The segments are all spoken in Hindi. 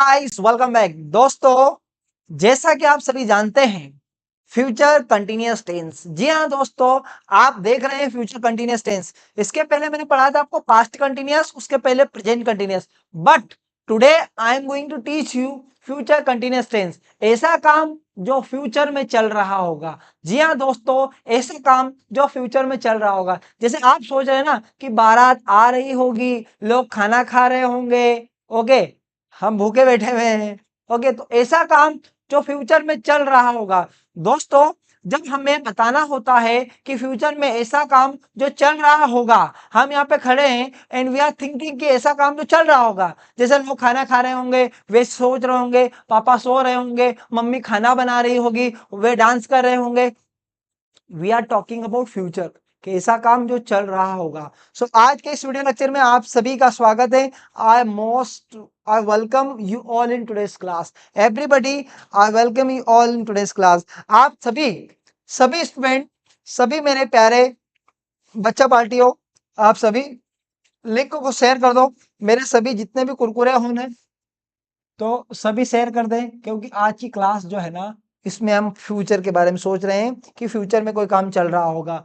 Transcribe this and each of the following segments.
गाइस वेलकम बैक दोस्तों। जैसा कि आप सभी जानते हैं फ्यूचर कंटिन्यूअस टेंस। जी हाँ दोस्तों, आप देख रहे हैं फ्यूचर कंटिन्यूअस टेंस। इसके पहले मैंने पढ़ा था आपको पास्ट कंटिन्यूअस, उसके पहले present continuous. But today I am going to teach you future continuous tense, ऐसा काम जो फ्यूचर में चल रहा होगा। जी हाँ दोस्तों, ऐसा काम जो फ्यूचर में चल रहा होगा। जैसे आप सोच रहे हैं ना कि बारात आ रही होगी, लोग खाना खा रहे होंगे, ओके, हम भूखे बैठे हुए हैं, ओके, तो ऐसा काम जो फ्यूचर में चल रहा होगा। दोस्तों, जब हमें बताना होता है कि फ्यूचर में ऐसा काम जो चल रहा होगा, हम यहाँ पे खड़े हैं एंड वी आर थिंकिंग कि ऐसा काम जो चल रहा होगा, जैसे लोग खाना खा रहे होंगे, वे सोच रहे होंगे, पापा सो रहे होंगे, मम्मी खाना बना रही होगी, वे डांस कर रहे होंगे। We are talking about future, कि ऐसा काम जो चल रहा होगा। सो आज के इस वीडियो लेक्चर में आप सभी का स्वागत है। I welcome you all in today's class. Everybody, I welcome you all in today's class. आप सभी सभी स्टूडेंट, सभी मेरे प्यारे बच्चा पार्टियों, आप सभी लिंक को शेयर कर दो। मेरे सभी जितने भी कुरकुरे होंगे तो सभी शेयर कर दें, क्योंकि आज की क्लास जो है ना, इसमें हम फ्यूचर के बारे में सोच रहे हैं कि फ्यूचर में कोई काम चल रहा होगा।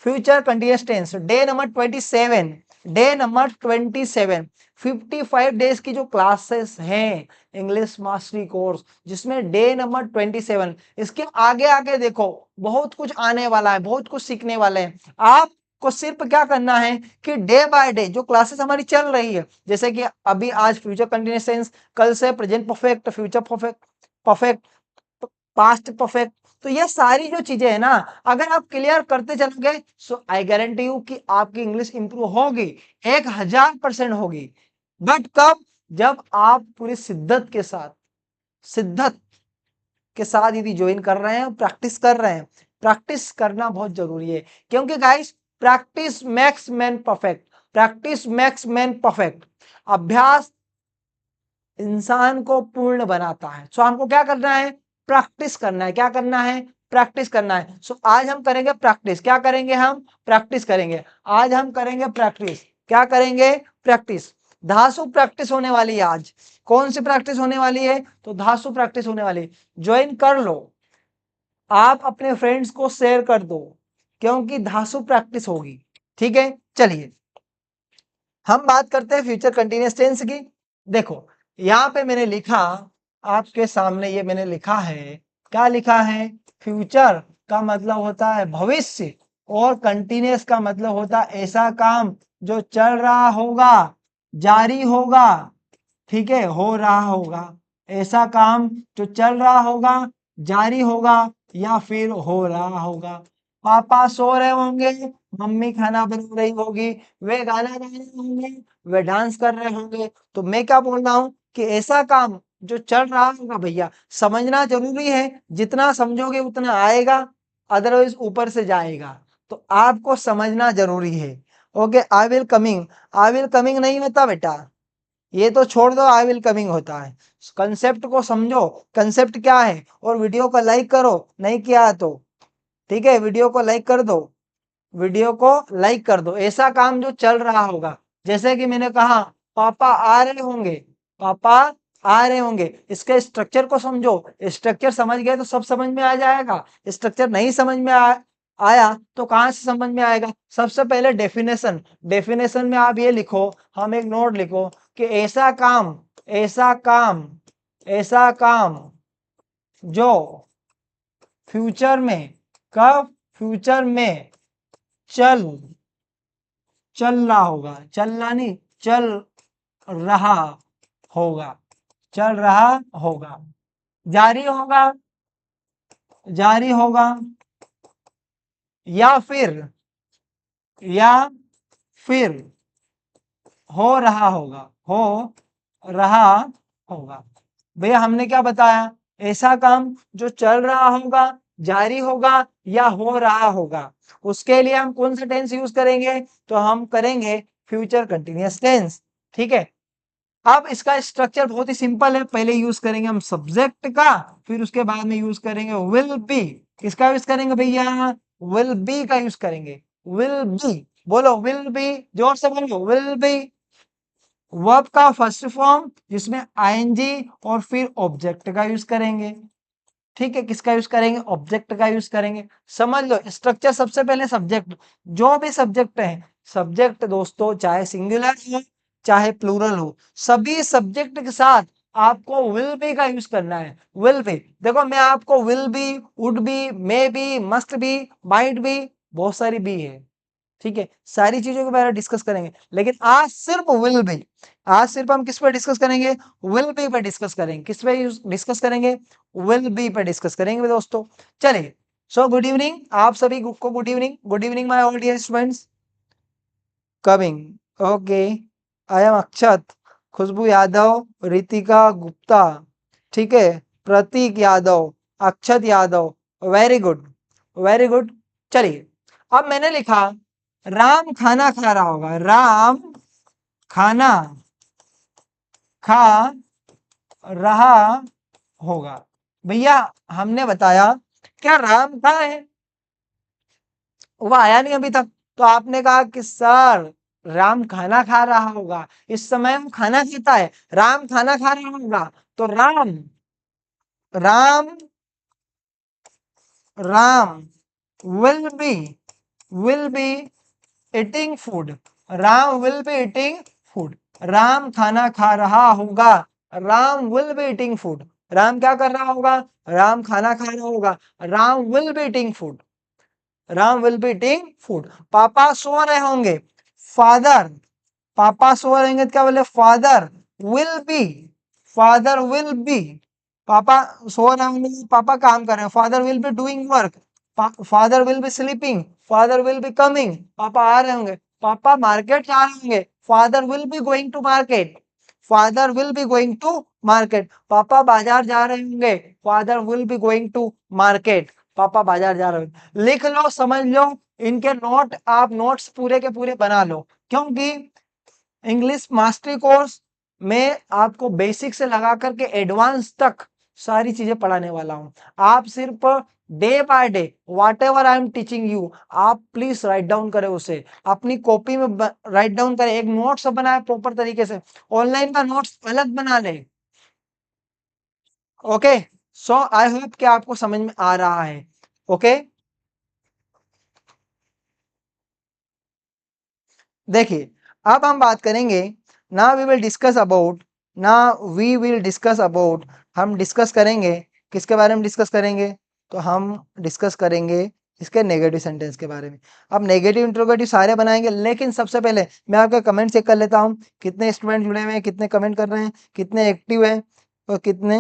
Future continuous tense day number 27, day number 27, 55 days की जो क्लासेस हैं इंग्लिश मास्टरी कोर्स, जिसमें डे नंबर 27, इसके आगे आगे देखो बहुत कुछ आने वाला है, बहुत कुछ सीखने वाले हैं। आपको सिर्फ क्या करना है कि डे बाय डे जो क्लासेस हमारी चल रही है, जैसे कि अभी आज फ्यूचर कंटिन्यूअस टेंस, कल से present perfect, future perfect, perfect, past perfect, तो ये सारी जो चीजें है ना, अगर आप क्लियर करते चलोगे सो आई गारंटी यू कि आपकी इंग्लिश इंप्रूव होगी, 1000% होगी। बट कब? जब आप पूरी शिद्दत के साथ यदि ज्वाइन कर रहे हैं, प्रैक्टिस कर रहे हैं। प्रैक्टिस करना बहुत जरूरी है, क्योंकि guys practice makes man perfect, practice makes man perfect. अभ्यास इंसान को पूर्ण बनाता है। सो हमको क्या करना है? प्रैक्टिस करना है। क्या करना है? प्रैक्टिस करना है। सो आज हम करेंगे प्रैक्टिस। क्या करेंगे? हम प्रैक्टिस करेंगे। आज हम करेंगे प्रैक्टिस। क्या करेंगे? प्रैक्टिस। धासु प्रैक्टिस होने वाली है आज। कौन सी प्रैक्टिस होने वाली है? तो धासु प्रैक्टिस होने वाली है। ज्वाइन कर लो, आप अपने फ्रेंड्स को शेयर कर दो, क्योंकि धासु प्रैक्टिस होगी। ठीक है, चलिए हम बात करते हैं फ्यूचर कंटिन्यूअस टेंस की। देखो यहां पे मैंने लिखा, आपके सामने ये मैंने लिखा है, क्या लिखा है? फ्यूचर का मतलब होता है भविष्य, और कंटिन्यूअस का मतलब होता है ऐसा काम जो चल रहा होगा, जारी होगा, ठीक है, हो रहा होगा। ऐसा काम जो चल रहा होगा, जारी होगा, या फिर हो रहा होगा। पापा सो रहे होंगे, मम्मी खाना बना रही होगी, वे गाना गा रहे होंगे, वे डांस कर रहे होंगे। तो मैं क्या बोल रहा हूं कि ऐसा काम जो चल रहा होगा भैया, समझना जरूरी है। जितना समझोगे उतना आएगा, अदरवाइज ऊपर से जाएगा। तो आपको समझना जरूरी है। ओके, आई विल कमिंग नहीं होता बेटा, ये तो छोड़ दो, आई विल कमिंग होता है। कंसेप्ट को समझो, कंसेप्ट क्या है, और वीडियो को लाइक करो, नहीं किया तो ठीक है, वीडियो को लाइक कर दो, वीडियो को लाइक कर दो। ऐसा काम जो चल रहा होगा, जैसे कि मैंने कहा पापा आ रहे होंगे, पापा आ रहे होंगे, इसके स्ट्रक्चर को समझो। स्ट्रक्चर समझ गए तो सब समझ में आ जाएगा। स्ट्रक्चर नहीं समझ में आया तो कहां से समझ में आएगा? सबसे पहले डेफिनेशन, डेफिनेशन में आप ये लिखो, हम एक नोट लिखो कि ऐसा काम, ऐसा काम, ऐसा काम जो फ्यूचर में, कब? फ्यूचर में चल चल रहा होगा, चलना नहीं, चल रहा होगा, चल रहा होगा, जारी होगा, जारी होगा, या फिर, या फिर हो रहा होगा, हो रहा होगा। भैया हमने क्या बताया? ऐसा काम जो चल रहा होगा, जारी होगा, या हो रहा होगा। उसके लिए हम कौन सा टेंस यूज करेंगे? तो हम करेंगे फ्यूचर कंटिन्यूअस टेंस। ठीक है, अब इसका स्ट्रक्चर बहुत ही सिंपल है। पहले यूज करेंगे हम सब्जेक्ट का, फिर उसके बाद में यूज करेंगे विल बी। किसका यूज करेंगे भैया? विल बी का यूज करेंगे। विल बी, बोलो विल बी, जोर से बोलो विल बी। वर्ब का फर्स्ट फॉर्म जिसमें आईएनजी और फिर ऑब्जेक्ट का यूज करेंगे। ठीक है, किसका यूज करेंगे? ऑब्जेक्ट का यूज करेंगे। समझ लो स्ट्रक्चर, सबसे पहले सब्जेक्ट, जो भी सब्जेक्ट है, सब्जेक्ट दोस्तों चाहे सिंगुलर हो चाहे प्लूरल हो, सभी सब्जेक्ट के साथ आपको विल बी का यूज करना है। विल बी, देखो मैं आपको will be, would be, may be, must be, might be, बहुत सारी बी है, ठीक है, सारी चीजों के बारे में डिस्कस करेंगे, लेकिन आज सिर्फ विल बी, आज सिर्फ हम किस पर डिस्कस करेंगे? विल बी पर डिस्कस करेंगे। किस पे डिस्कस करेंगे? विल बी पर डिस्कस करेंगे दोस्तों। चलिए, सो गुड इवनिंग आप सभी को, good evening, good evening my all dear students. Coming, okay, I am Akshat, Khushbu Yadav, Ritika Gupta, ठीक है, Pratik Yadav, Akshat Yadav, very good, very good. चलिए, अब मैंने लिखा राम खाना खा रहा होगा, राम खाना खा रहा होगा। भैया हमने बताया क्या राम कहाँ है? वो आया नहीं अभी तक, तो आपने कहा कि सर राम खाना खा रहा होगा, इस समय वो खाना खाता है, राम खाना खा रहा होगा, तो Ram, Ram, Ram will be eating food, Ram will be eating food, Ram खाना खा रहा होगा, Ram will be eating food, Ram क्या कर रहा होगा? राम खाना खा रहा होगा, Ram will be eating food, Ram will be eating food. पापा सो रहे होंगे, फादर, पापा सो रहे होंगे तो क्या बोले? Father will be, father will be, पापा सो रहे होंगे, पापा काम कर रहे हैं, father will be doing work, father will be sleeping, father will be coming, पापा आ रहे होंगे, पापा मार्केट जा रहे होंगे, father will be going to market, father will be going to market, पापा बाजार जा रहे होंगे, father will be going to market, पापा बाजार जा रहे होंगे। लिख लो, समझ लो, इनके नोट, आप नोट्स पूरे के पूरे बना लो, क्योंकि इंग्लिश मास्टरी कोर्स में आपको बेसिक से लगा करके एडवांस तक सारी चीजें पढ़ाने वाला हूं। आप सिर्फ day by day whatever I am teaching you, आप प्लीज राइट डाउन करें, उसे अपनी कॉपी में राइट डाउन करें, एक नोट्स बनाए प्रॉपर तरीके से, ऑनलाइन का नोट्स अलग बना ले। ओके, सो आई होप कि आपको समझ में आ रहा है। ओके, देखिए अब हम बात करेंगे, ना वी विल डिस्कस अबाउट, ना वी विल डिस्कस अबाउट, हम डिस्कस करेंगे किसके बारे में डिस्कस करेंगे? तो हम डिस्कस करेंगे इसके नेगेटिव सेंटेंस के बारे में। अब नेगेटिव इंट्रोगेटिव सारे बनाएंगे, लेकिन सबसे पहले मैं आपका कमेंट चेक कर लेता हूं, कितने स्टूडेंट जुड़े हुए हैं, कितने कमेंट कर रहे हैं, कितने एक्टिव है और कितने।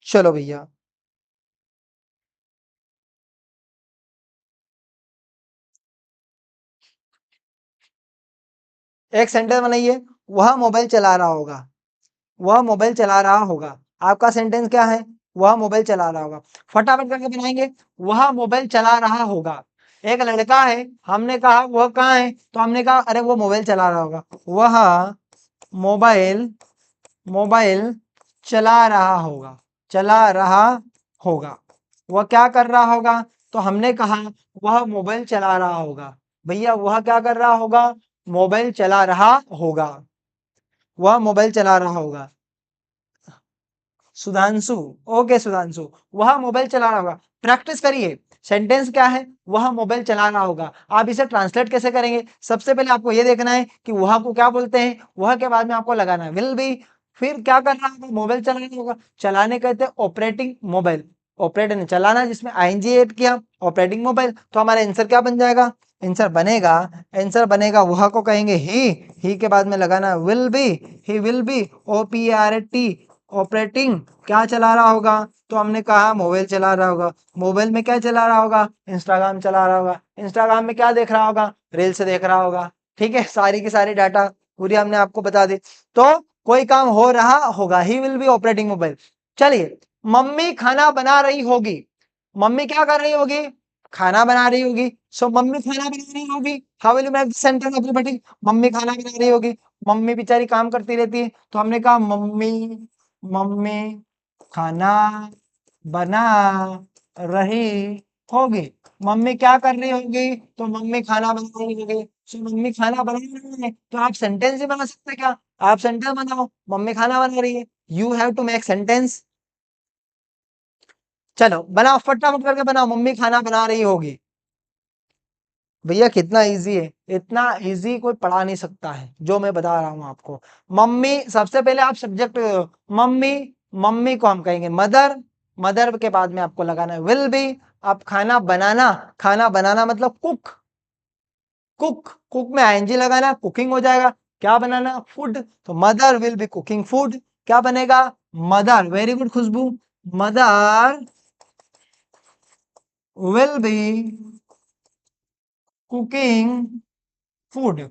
चलो भैया, एक सेंटेंस बनाइए, वह मोबाइल चला रहा होगा, वह मोबाइल चला रहा होगा, आपका सेंटेंस क्या है? वह मोबाइल चला रहा होगा। फटाफट करके बनाएंगे, वह मोबाइल चला रहा होगा। एक लड़का है, हमने कहा वह कहाँ है, तो हमने कहा अरे वो मोबाइल चला रहा होगा, वह मोबाइल, मोबाइल चला रहा होगा, चला रहा होगा। वह क्या कर रहा होगा? तो हमने कहा वह मोबाइल चला रहा होगा। भैया वह क्या कर रहा होगा? मोबाइल चला रहा होगा, वह मोबाइल चला रहा होगा। सुधांशु, ओके सुधांशु, वह मोबाइल चला रहा होगा। प्रैक्टिस करिए, सेंटेंस क्या है? वह मोबाइल चला रहा होगा। आप इसे ट्रांसलेट कैसे करेंगे? सबसे पहले आपको यह देखना है कि वह को क्या बोलते हैं, वह के बाद में आपको लगाना है विल बी, फिर क्या कर रहा होगा? मोबाइल चलाना होगा। चलाने कहते हैं ऑपरेटिंग मोबाइल, ऑपरेट चलाना जिसमें आईएनजी ऐड किया, ऑपरेटिंग मोबाइल, तो हमारा आंसर क्या बन जाएगा? आंसर बनेगा, आंसर बनेगा वह को कहेंगे ही के बाद में लगाना will be, he will B, OPERAT, operating क्या चला रहा होगा? तो हमने कहा मोबाइल चला रहा होगा। मोबाइल में क्या चला रहा होगा? इंस्टाग्राम चला रहा होगा। इंस्टाग्राम में क्या देख रहा होगा? रील्स देख रहा होगा। ठीक है, सारी की सारी डाटा पूरी हमने आपको बता दी। तो कोई काम हो रहा होगा, ही विल बी ऑपरेटिंग मोबाइल। चलिए, मम्मी खाना बना रही होगी, मम्मी क्या कर रही होगी? खाना बना रही होगी। सो मम्मी खाना बना रही होगी, how will you make this sentence everybody? Mummy खाना बना रही होगी, मम्मी बेचारी काम करती रहती है, तो हमने कहा मम्मी, मम्मी खाना बना रही होगी। मम्मी क्या कर रही होगी? तो मम्मी खाना बना रही होगी। सो मम्मी खाना बना रही है, तो आप सेंटेंस ही बना सकते हैं क्या? आप सेंटेंस बनाओ, मम्मी खाना बना रही है। You have to make sentence. चलो बनाओ, फटाफट करके बनाओ, मम्मी खाना बना रही होगी। भैया कितना इजी है, इतना इजी कोई पढ़ा नहीं सकता है जो मैं बता रहा हूं आपको। मम्मी, सबसे पहले आप सब्जेक्ट, मम्मी, मम्मी को हम कहेंगे मदर। मदर के बाद में आपको लगाना है विल बी। आप खाना बनाना, खाना बनाना मतलब कुक। कुक, कुक में आईएनजी लगाना, कुकिंग हो जाएगा। क्या बनाना? फूड। तो mother will be cooking food. क्या बनेगा? Mother, very good Khushboo. Mother will be cooking food.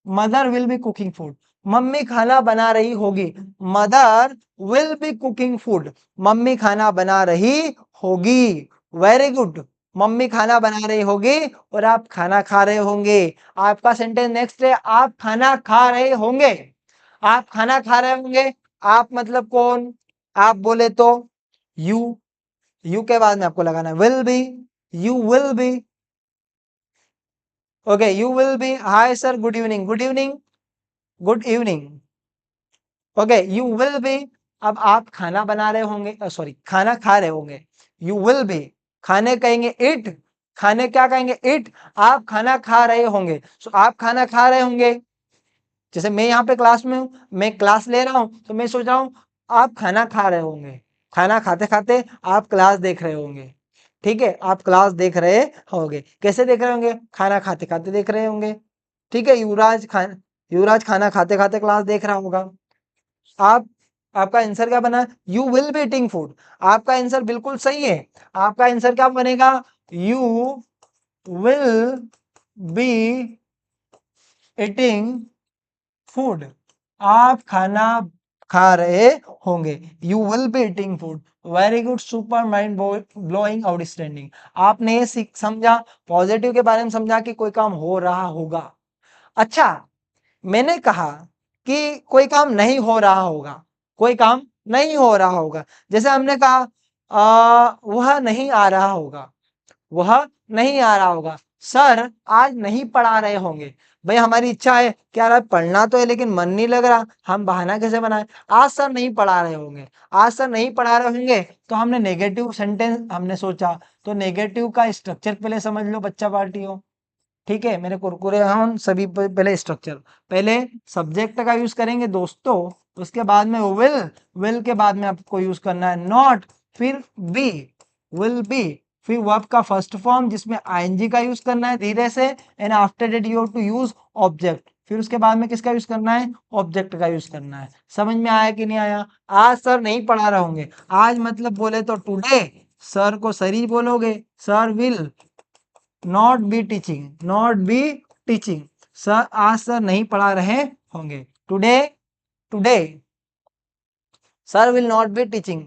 Mother will be cooking food. मम्मी खाना बना रही होगी। Mother will be cooking food. मम्मी खाना बना रही होगी। Very good. मम्मी खाना बना रही होगी और आप खाना खा रहे होंगे। आपका सेंटेंस नेक्स्ट है, आप खाना खा रहे होंगे। आप खाना खा रहे होंगे। आप मतलब कौन? आप बोले तो यू। यू के बाद में आपको लगाना है will B. You will B. Okay, you will B, hi sir, good evening, good evening, good evening. Okay, you will B. अब आप खाना बना रहे होंगे, सॉरी खाना खा रहे होंगे। यू विल बी, खाने कहेंगे इट। खाने क्या कहेंगे? इट। आप खाना खा रहे होंगे, सो आप खाना खा रहे होंगे। जैसे मैं यहाँ पे क्लास में हूँ, मैं क्लास ले रहा हूँ, तो मैं सोच रहा हूँ आप खाना खा रहे होंगे। खाना खाते खाते आप क्लास देख रहे होंगे। ठीक है, आप क्लास देख रहे होंगे। कैसे देख रहे होंगे? खाना खाते खाते देख रहे होंगे। ठीक है, युवराज खाना खाते खाते क्लास देख रहा होगा। आप, आपका आंसर क्या बना? You will B eating food. आपका आंसर बिल्कुल सही है। आपका आंसर क्या बनेगा? You will B eating food. आप खाना खा रहे होंगे। You will B eating food. Very good, super mind blowing, outstanding. आपने ये समझा, पॉजिटिव के बारे में समझा कि कोई काम हो रहा होगा। अच्छा, मैंने कहा कि कोई काम नहीं हो रहा होगा। कोई काम नहीं हो रहा होगा, जैसे हमने कहा वह नहीं आ रहा होगा। वह नहीं आ रहा होगा। सर आज नहीं पढ़ा रहे होंगे। भाई हमारी इच्छा है कि यार आज पढ़ना तो है लेकिन मन नहीं लग रहा, हम बहाना कैसे बनाएं? आज सर नहीं पढ़ा रहे होंगे। आज सर नहीं पढ़ा रहे होंगे, तो हमने नेगेटिव सेंटेंस हमने सोचा। तो नेगेटिव का स्ट्रक्चर पहले समझ लो, बच्चा पार्टी हो। ठीक है, मेरे कुरकुरे हम सभी पहले स्ट्रक्चर, पहले सब्जेक्ट का यूज करेंगे दोस्तों, उसके बाद में विल, विल के बाद में आपको यूज करना है नॉट, फिर बी, विल बी, फिर वर्ब का फर्स्ट फॉर्म जिसमें आईएनजी का यूज करना है धीरे से, and after that you have to use object. फिर उसके बाद में किसका यूज करना है? ऑब्जेक्ट का यूज करना है। समझ में आया कि नहीं आया? आज सर नहीं पढ़ा रहे होंगे, आज मतलब बोले तो टुडे, सर को सर ही बोलोगे। Sir will not be teaching, not be teaching. Sir आज सर नहीं पढ़ा रहे होंगे। Today, today sir will not be teaching.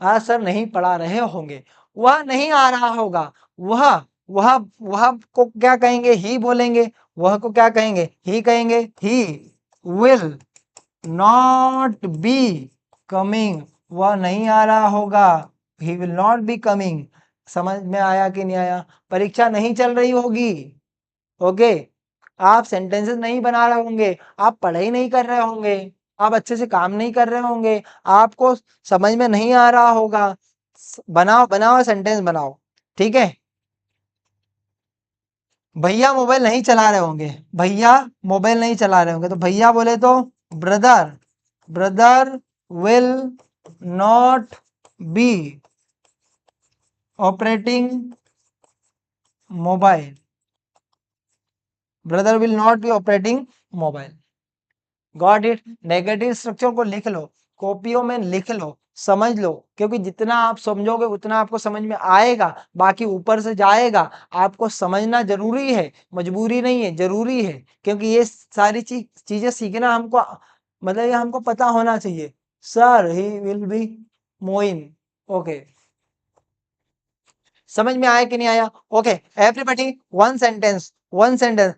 आज सर नहीं पढ़ा रहे होंगे। वह नहीं आ रहा होगा। वह, वह को क्या कहेंगे? ही बोलेंगे। वह को क्या कहेंगे? ही कहेंगे। ही विल नॉट बी कमिंग। वह नहीं आ रहा होगा। ही विल नॉट बी कमिंग। समझ में आया कि नहीं आया? परीक्षा नहीं चल रही होगी। ओके, आप सेंटेंसेस नहीं बना रहे होंगे, आप पढ़ाई नहीं कर रहे होंगे, आप अच्छे से काम नहीं कर रहे होंगे, आपको समझ में नहीं आ रहा होगा। बनाओ बनाओ, सेंटेंस बनाओ। ठीक है, भैया मोबाइल नहीं चला रहे होंगे। भैया मोबाइल नहीं चला रहे होंगे, तो भैया बोले तो brother, brother will not be operating mobile. Brother will not be operating mobile. Got it? Negative structure को लिख लो, कॉपियों में लिख लो, समझ लो, क्योंकि जितना आप समझोगे उतना आपको समझ में आएगा, बाकी ऊपर से जाएगा। आपको समझना जरूरी है, मजबूरी नहीं है, जरूरी है, क्योंकि ये सारी चीजें सीखना हमको, मतलब ये हमको पता होना चाहिए। Sir he will be Moin. Okay, समझ में आया कि नहीं आया? Okay everybody, one sentence, one sentence.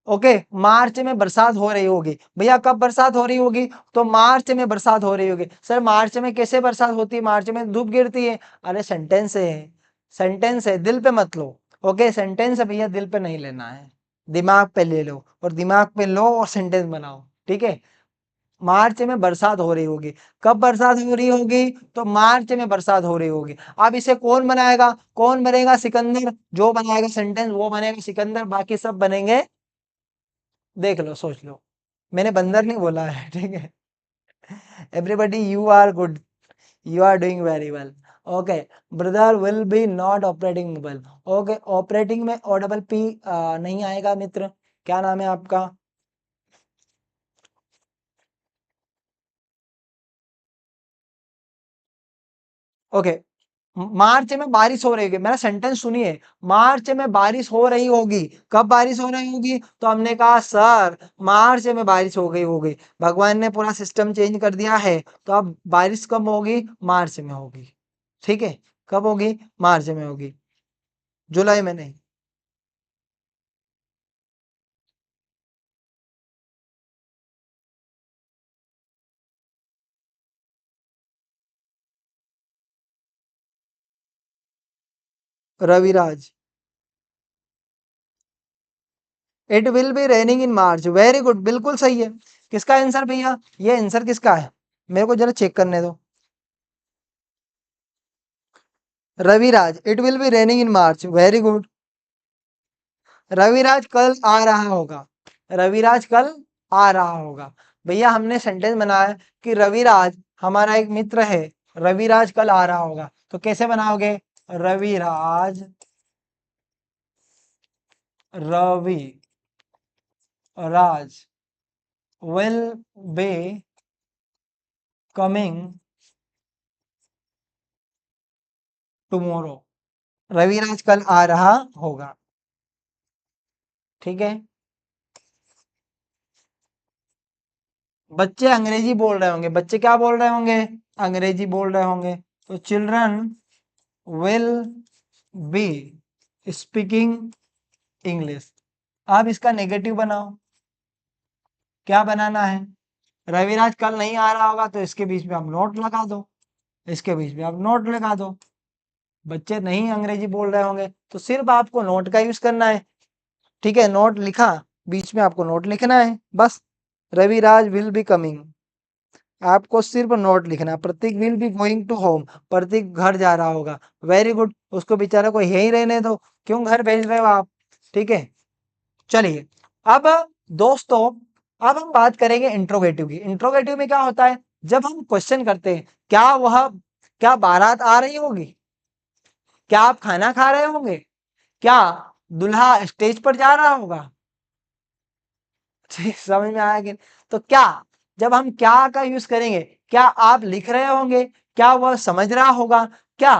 Okay, मार्च में बरसात हो रही होगी। भैया कब बरसात हो रही होगी? तो मार्च में बरसात हो रही होगी। सर मार्च में कैसे बरसात होती है? मार्च में धूप गिरती है। अरे सेंटेंस है, सेंटेंस है, दिल पे मत लो। ओके, सेंटेंस है भैया, दिल पे नहीं लेना है, दिमाग पे ले लो, और दिमाग पे लो और सेंटेंस बनाओ, ठीक है। मार्च में बरसात हो रही होगी, कब बरसात हो रही होगी, तो मार्च में बरसात हो रही होगी। अब इसे कौन बनाएगा, कौन बनेगा, सिकंदर। जो बनाएगा सेंटेंस वो बनेगा सिकंदर, बाकी सब बनेंगे, देख लो, सोच लो, मैंने बंदर नहीं बोला है, ठीक है। Everybody you are good, you are doing very well. Okay, brother will be not operating mobile. Okay, operating में ओ डबल पी नहीं आएगा मित्र। क्या नाम है आपका? ओके, मार्च में बारिश हो रही होगी, मेरा सेंटेंस सुनिए। मार्च में बारिश हो रही होगी, कब बारिश हो रही होगी, तो हमने कहा सर मार्च में बारिश हो गई होगी। भगवान ने पूरा सिस्टम चेंज कर दिया है, तो अब बारिश कब होगी, मार्च में होगी, ठीक है। कब होगी, मार्च में होगी, जुलाई में नहीं। Raviraj, it will be raining in March, very good, बिल्कुल सही है। किसका आंसर भैया, ये आंसर किसका है, मेरे को जरा चेक करने दो। Raviraj, it will be raining in March, very good. Raviraj कल आ रहा होगा, रविराज कल आ रहा होगा। भैया हमने सेंटेंस बनाया कि रविराज हमारा एक मित्र है, रविराज कल आ रहा होगा, तो कैसे बनाओगे, Raviraj, Ravi Raj will be coming tomorrow, Raviraj कल आ रहा होगा, ठीक है। बच्चे अंग्रेजी बोल रहे होंगे, बच्चे क्या बोल रहे होंगे, अंग्रेजी बोल रहे होंगे, तो children will be speaking English. अब इसका नेगेटिव बनाओ, क्या बनाना है, रविराज कल नहीं आ रहा होगा, तो इसके बीच में आप नोट लगा दो, इसके बीच में आप नोट लगा दो। बच्चे नहीं अंग्रेजी बोल रहे होंगे, तो सिर्फ आपको नोट का यूज करना है, ठीक है। नोट लिखा, बीच में आपको नोट लिखना है, बस। रविराज विल बी कमिंग, आपको सिर्फ नोट लिखना है। Pratik will be going to home, Pratik घर जा रहा होगा, वेरी गुड, उसको बेचारे को यही रहने दो, क्यों घर भेज रहे हो आप, ठीक है। चलिए, अब दोस्तों, अब हम बात करेंगे इंट्रोगेटिव की। इंट्रोगेटिव में क्या होता है, जब हम क्वेश्चन करते हैं, क्या बारात आ रही होगी, क्या आप खाना खा रहे होंगे, क्या दूल्हा स्टेज पर जा रहा होगा, ठीक, समझ में आया कि नहीं? तो क्या, जब हम क्या का यूज करेंगे, क्या आप लिख रहे होंगे, क्या वह समझ रहा होगा, क्या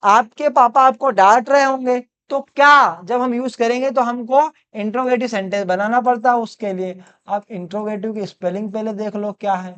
आपके पापा आपको डांट रहे होंगे, तो क्या जब हम यूज करेंगे तो हमको इंट्रोगेटिव सेंटेंस बनाना पड़ता है उसके लिए। आप इंट्रोगेटिव की स्पेलिंग पहले देख लो क्या है,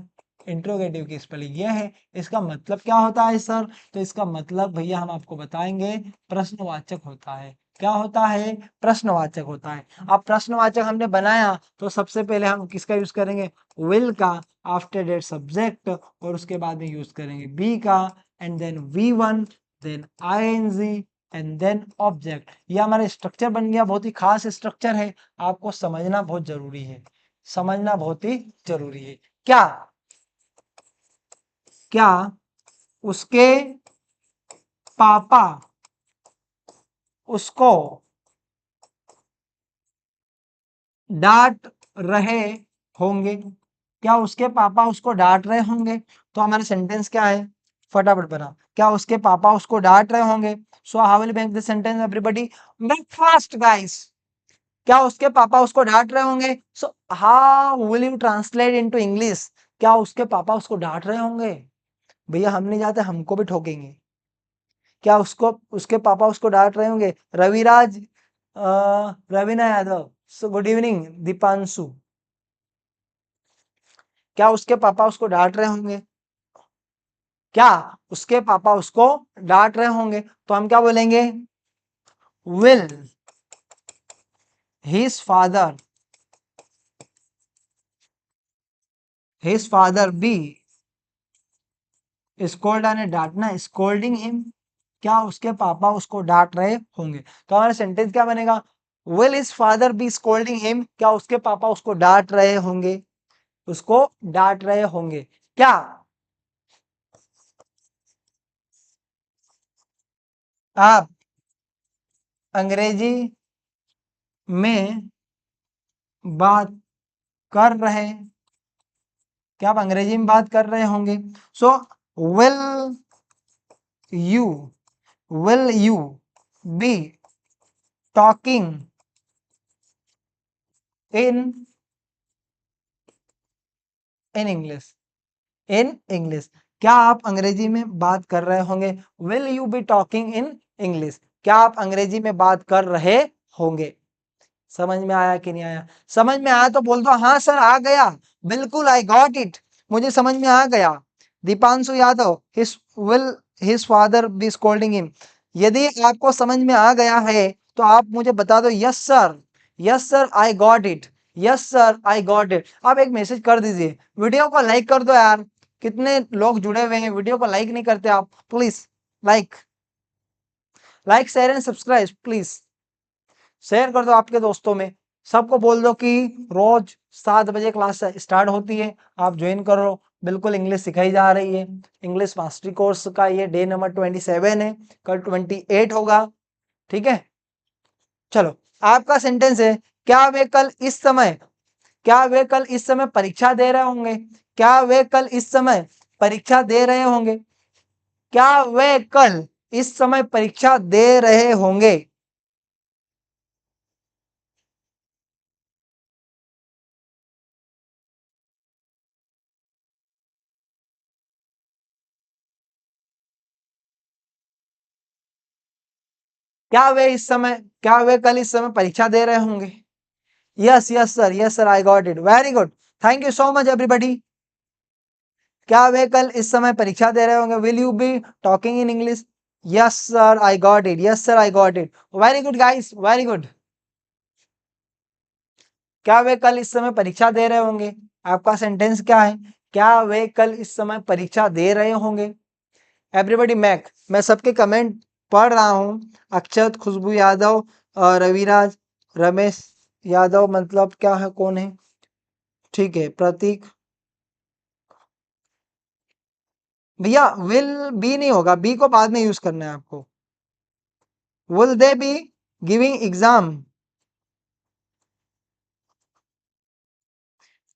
इंट्रोगेटिव की स्पेलिंग ये है। इसका मतलब क्या होता है सर, तो इसका मतलब भैया हम आपको बताएंगे, प्रश्नवाचक होता है। क्या होता है, प्रश्नवाचक होता है। अब प्रश्नवाचक हमने बनाया, तो सबसे पहले हम किसका यूज करेंगे, विल का, आफ्टर दैट सब्जेक्ट, और उसके बाद में यूज करेंगे बी का, and then V1, then ing, and then object. ये हमारा स्ट्रक्चर बन गया, बहुत ही खास स्ट्रक्चर है, आपको समझना बहुत जरूरी है, समझना बहुत ही जरूरी है। क्या, क्या उसके पापा उसको डांट रहे होंगे, क्या उसके पापा उसको डांट रहे होंगे, तो हमारा सेंटेंस क्या है, फटाफट बना, क्या उसके पापा उसको डांट रहे होंगे। So how will make this sentence everybody, make fast guys. क्या उसके पापा उसको डांट रहे होंगे, so how will you translate into English, क्या उसके पापा उसको डांट रहे होंगे। भैया हम नहीं जाते, हमको भी ठोकेंगे। क्या उसको, उसके पापा उसको डांट रहे होंगे, Raviraj, Raveena Yadav, so good evening Deepanshu, क्या उसके पापा उसको डांट रहे होंगे, क्या उसके पापा उसको डांट रहे होंगे, तो हम क्या बोलेंगे, will his father, his father be scold, आने डांटना, स्कोल्डिंग हिम, क्या उसके पापा उसको डांट रहे होंगे। तो हमारा सेंटेंस क्या बनेगा, will his father be scolding him, क्या उसके पापा उसको डांट रहे होंगे, उसको डांट रहे होंगे। क्या आप अंग्रेजी में बात कर रहे, क्या आप अंग्रेजी में बात कर रहे होंगे। So will you will you be talking in in English, in English, क्या आप अंग्रेजी में बात कर रहे होंगे। Will you be talking in English, क्या आप अंग्रेजी में बात कर रहे होंगे। समझ में आया कि नहीं आया। समझ में आया तो बोल दो हाँ सर आ गया, बिल्कुल आई गॉट इट, मुझे समझ में आ गया। Deepanshu Yadav, his father be scolding him. यदि आपको समझ में आ गया है तो आप मुझे बता दो yes sir, yes sir I got it, yes sir I got it. आप एक मैसेज कर दीजिए, वीडियो को लाइक कर दो यार, कितने लोग जुड़े हुए हैं, वीडियो को लाइक नहीं करते आप, please like like share and subscribe please, share कर दो आपके दोस्तों में, सबको बोल दो कि रोज 7 बजे क्लास स्टार्ट होती है, आप ज्वाइन करो, बिल्कुल इंग्लिश सिखाई जा रही है। इंग्लिश मास्टरी कोर्स का ये डे नंबर 27 है, कल 28 होगा, ठीक है। चलो आपका सेंटेंस है, क्या वे कल इस समय, क्या वे कल इस समय परीक्षा दे रहे होंगे, क्या वे कल इस समय परीक्षा दे रहे होंगे, क्या वे कल इस समय परीक्षा दे रहे होंगे। क्या वे इस समय, क्या वे कल इस समय परीक्षा दे रहे होंगे। Yes yes sir, yes sir I got it, very good, thank you so much everybody. क्या वे कल इस समय परीक्षा दे रहे होंगे, will you be talking in English. Yes sir I got it, yes sir I got it, very good guys, very good. क्या वे कल इस समय परीक्षा दे रहे होंगे, आपका सेंटेंस क्या है, क्या वे कल इस समय परीक्षा दे रहे होंगे। एवरीबॉडी मैक, मैं सबके कमेंट पढ़ रहा हूँ। अक्षत, खुशबू यादव, रविराज, रमेश यादव मतलब क्या है, कौन है, ठीक है, प्रतीक। भैया विल बी नहीं होगा, बी को बाद में यूज करना है आपको। Will they be giving exam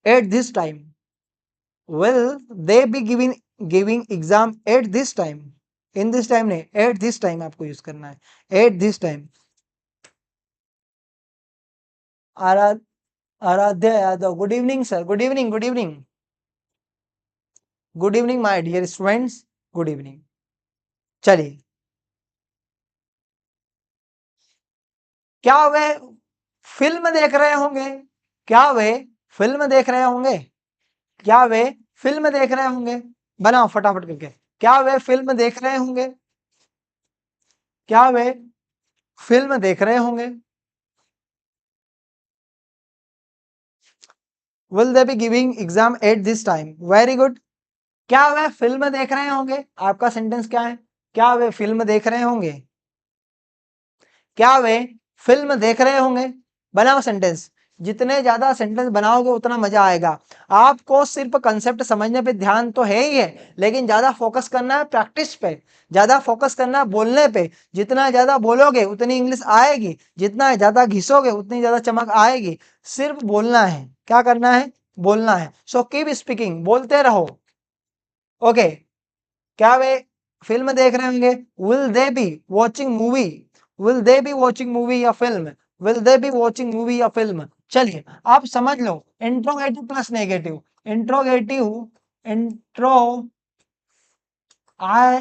at this time, will they be giving exam at this time, in this time नहीं, एट दिस टाइम आपको यूज करना है, at this time. Aaradhya Yadav, good evening sir, good evening, good evening, good evening my dear students, good evening. चलिए, क्या वे फिल्म देख रहे होंगे, क्या वे फिल्म देख रहे होंगे, क्या वे फिल्म देख रहे होंगे, बनाओ फटाफट करके, क्या वे फिल्म देख रहे होंगे, क्या वे फिल्म देख रहे होंगे। Will they be giving exam at this time, very good. क्या वे फिल्म देख रहे होंगे, आपका सेंटेंस क्या है, क्या वे फिल्म देख रहे होंगे, क्या वे फिल्म देख रहे होंगे। बनाओ सेंटेंस, जितने ज्यादा सेंटेंस बनाओगे उतना मजा आएगा। आपको सिर्फ कंसेप्ट समझने पे ध्यान तो है ही है, लेकिन ज्यादा फोकस करना है प्रैक्टिस पे, ज्यादा फोकस करना है बोलने पे। जितना ज्यादा बोलोगे उतनी इंग्लिश आएगी, जितना ज्यादा घिसोगे उतनी ज्यादा चमक आएगी। सिर्फ बोलना है, क्या करना है, बोलना है। सो कीप स्पीकिंग, बोलते रहो। ओके, क्या वे फिल्म देख रहे होंगे, will they be watching movie, will they be watching movie या film, will they be watching movie या फिल्म। चलिए आप समझ लो, interrogative plus negative, interrogative, intro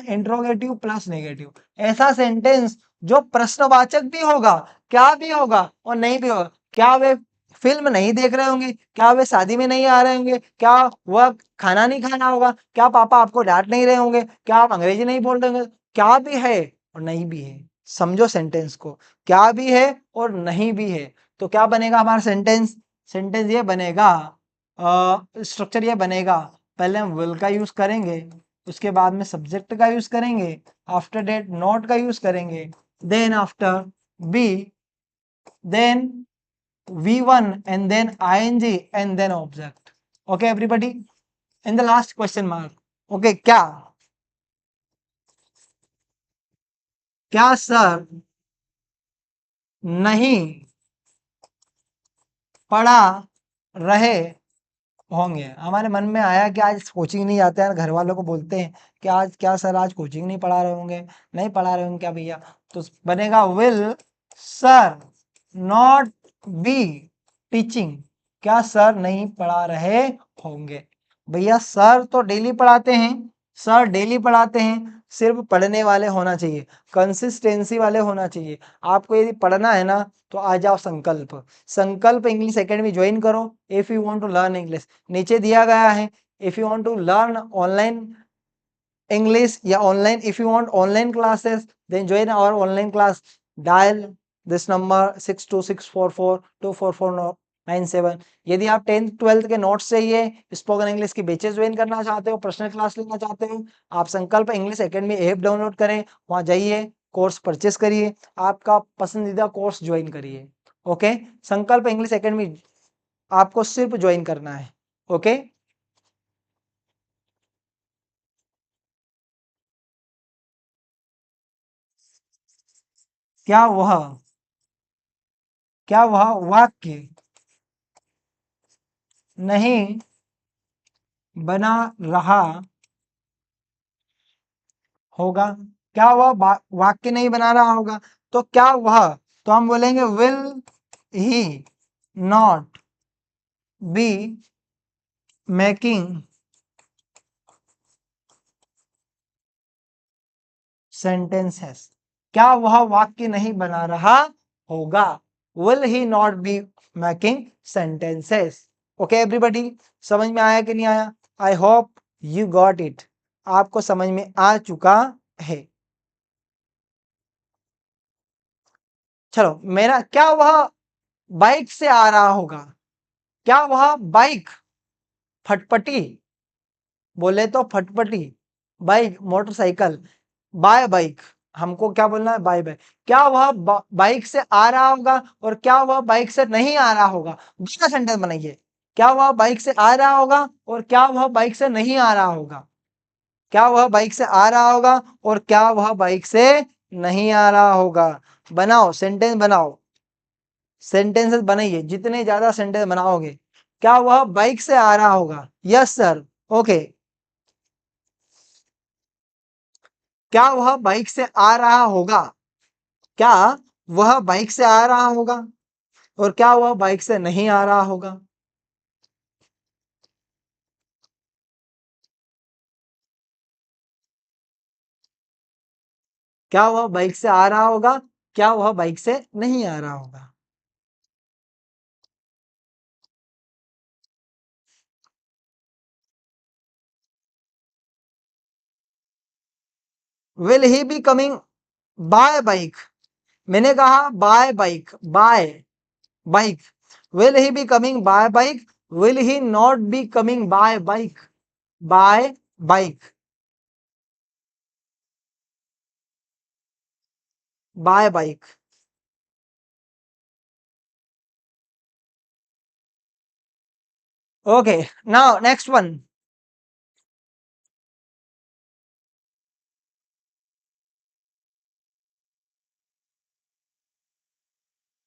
interrogative plus negative, ऐसा सेंटेंस जो प्रश्नवाचक भी होगा, क्या भी होगा और नहीं भी होगा। क्या वे फिल्म नहीं देख रहे होंगे, क्या वे शादी में नहीं आ रहे होंगे, क्या वह खाना नहीं खाना होगा, क्या पापा आपको डांट नहीं रहे होंगे, क्या आप अंग्रेजी नहीं बोल रहे होंगे, क्या भी है और नहीं भी है। समझो सेंटेंस को, क्या भी है और नहीं भी है। तो क्या बनेगा हमारा सेंटेंस, सेंटेंस ये बनेगा, स्ट्रक्चर ये बनेगा, पहले हम विल का यूज करेंगे, उसके बाद में सब्जेक्ट का यूज करेंगे, आफ्टर डेट नॉट का यूज करेंगे, then after be then V1 and then ing and then object. Okay, everybody? In the last question mark. Okay, क्या सर नहीं पढ़ा रहे होंगे? हमारे मन में आया कि आज कोचिंग नहीं जाते हैं, घर वालों को बोलते हैं कि आज क्या सर आज कोचिंग नहीं पढ़ा रहे होंगे, नहीं पढ़ा रहे होंगे क्या भैया? तो बनेगा will sir not be teaching. क्या सर नहीं पढ़ा रहे होंगे? भैया सर तो डेली पढ़ाते हैं, सर डेली पढ़ाते हैं, सिर्फ पढ़ने वाले होना चाहिए, कंसिस्टेंसी वाले होना चाहिए। आपको यदि पढ़ना है ना तो आ जाओ Sankalp, Sankalp English academy join करो if you want to learn English. नीचे दिया गया है, if you want to learn online English या online, if you want online classes then join our online class, dial this number 6264424497। यदि आप 10th 12th के नोट्स चाहिए, स्पोकन इंग्लिश की बैचेस ज्वाइन करना चाहते हो, पर्सनल क्लास लेना चाहते हो, आप संकल्प इंग्लिश एकेडमी ऐप डाउनलोड करें, वहां जाइए, कोर्स परचेस करिए, आपका पसंदीदा कोर्स ज्वाइन करिए। ओके, संकल्प इंग्लिश एकेडमी आपको सिर्फ ज्वाइन करना है। ओके, क्या वह क्या वह वाक्य नहीं बना रहा होगा? क्या वह वाक्य नहीं बना रहा होगा? तो क्या वह, तो हम बोलेंगे will he not be making sentences. क्या वह वाक्य नहीं बना रहा होगा? Will he not be making sentences. Okay everybody, समझ में आया कि नहीं आया? आई होप यू गॉट इट, आपको समझ में आ चुका है। चलो, मेरा क्या वह बाइक से आ रहा होगा? क्या वह बाइक फटपटी, बोले तो फटपटी, बाइक मोटरसाइकिल, बाय बाइक, हमको क्या बोलना है? By bike. क्या वह बाइक से आ रहा होगा और क्या वह बाइक से नहीं आ रहा होगा? दूसरा सेंटेंस बनाइए, क्या वह बाइक से आ रहा होगा और क्या वह बाइक से नहीं आ रहा होगा? क्या वह बाइक से आ रहा होगा और क्या वह बाइक से नहीं आ रहा होगा? बनाओ, सेंटेंस बनाओ, सेंटेंसेस बनाइए, जितने ज्यादा सेंटेंस बनाओगे। क्या वह बाइक से आ रहा होगा? Yes sir. ओके, क्या वह बाइक से आ रहा होगा? क्या वह बाइक से आ रहा होगा और क्या वह बाइक से नहीं आ रहा होगा? क्या वह बाइक से आ रहा होगा, क्या वह बाइक से नहीं आ रहा होगा? Will he be coming by bike? मैंने कहा by bike, by bike. Will he be coming by bike? Will he not be coming by bike? By bike, by bike. Okay, now next one.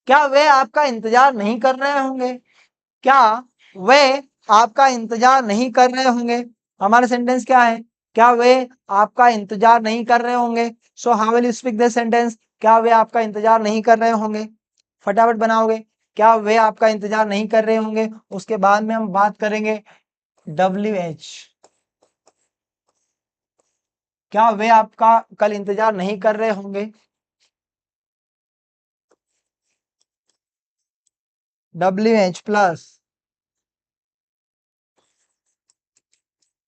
क्या वे आपका इंतजार नहीं कर रहे होंगे? क्या वे आपका इंतजार नहीं कर रहे होंगे? हमारा सेंटेंस क्या है? क्या वे आपका इंतजार नहीं कर रहे होंगे? So how will you speak this sentence? क्या वे आपका इंतजार नहीं कर रहे होंगे? फटाफट बनाओगे, क्या वे आपका इंतजार नहीं कर रहे होंगे। उसके बाद में हम बात करेंगे WH। क्या वे आपका कल इंतजार नहीं कर रहे होंगे? WH plus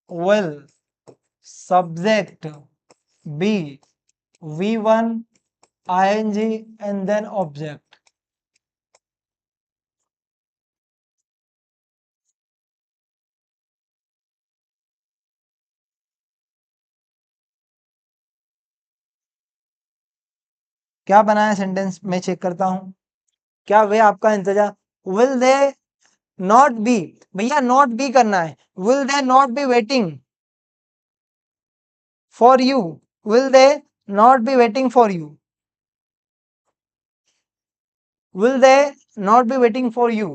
will subject be V1 ing and then object। क्या बना है सेंटेंस, मैं चेक करता हूं। क्या वे आपका इंतजार, विल दे नॉट बी, भैया नॉट बी करना है, will they not be waiting for you, will they not be waiting for you, will they not be waiting for you,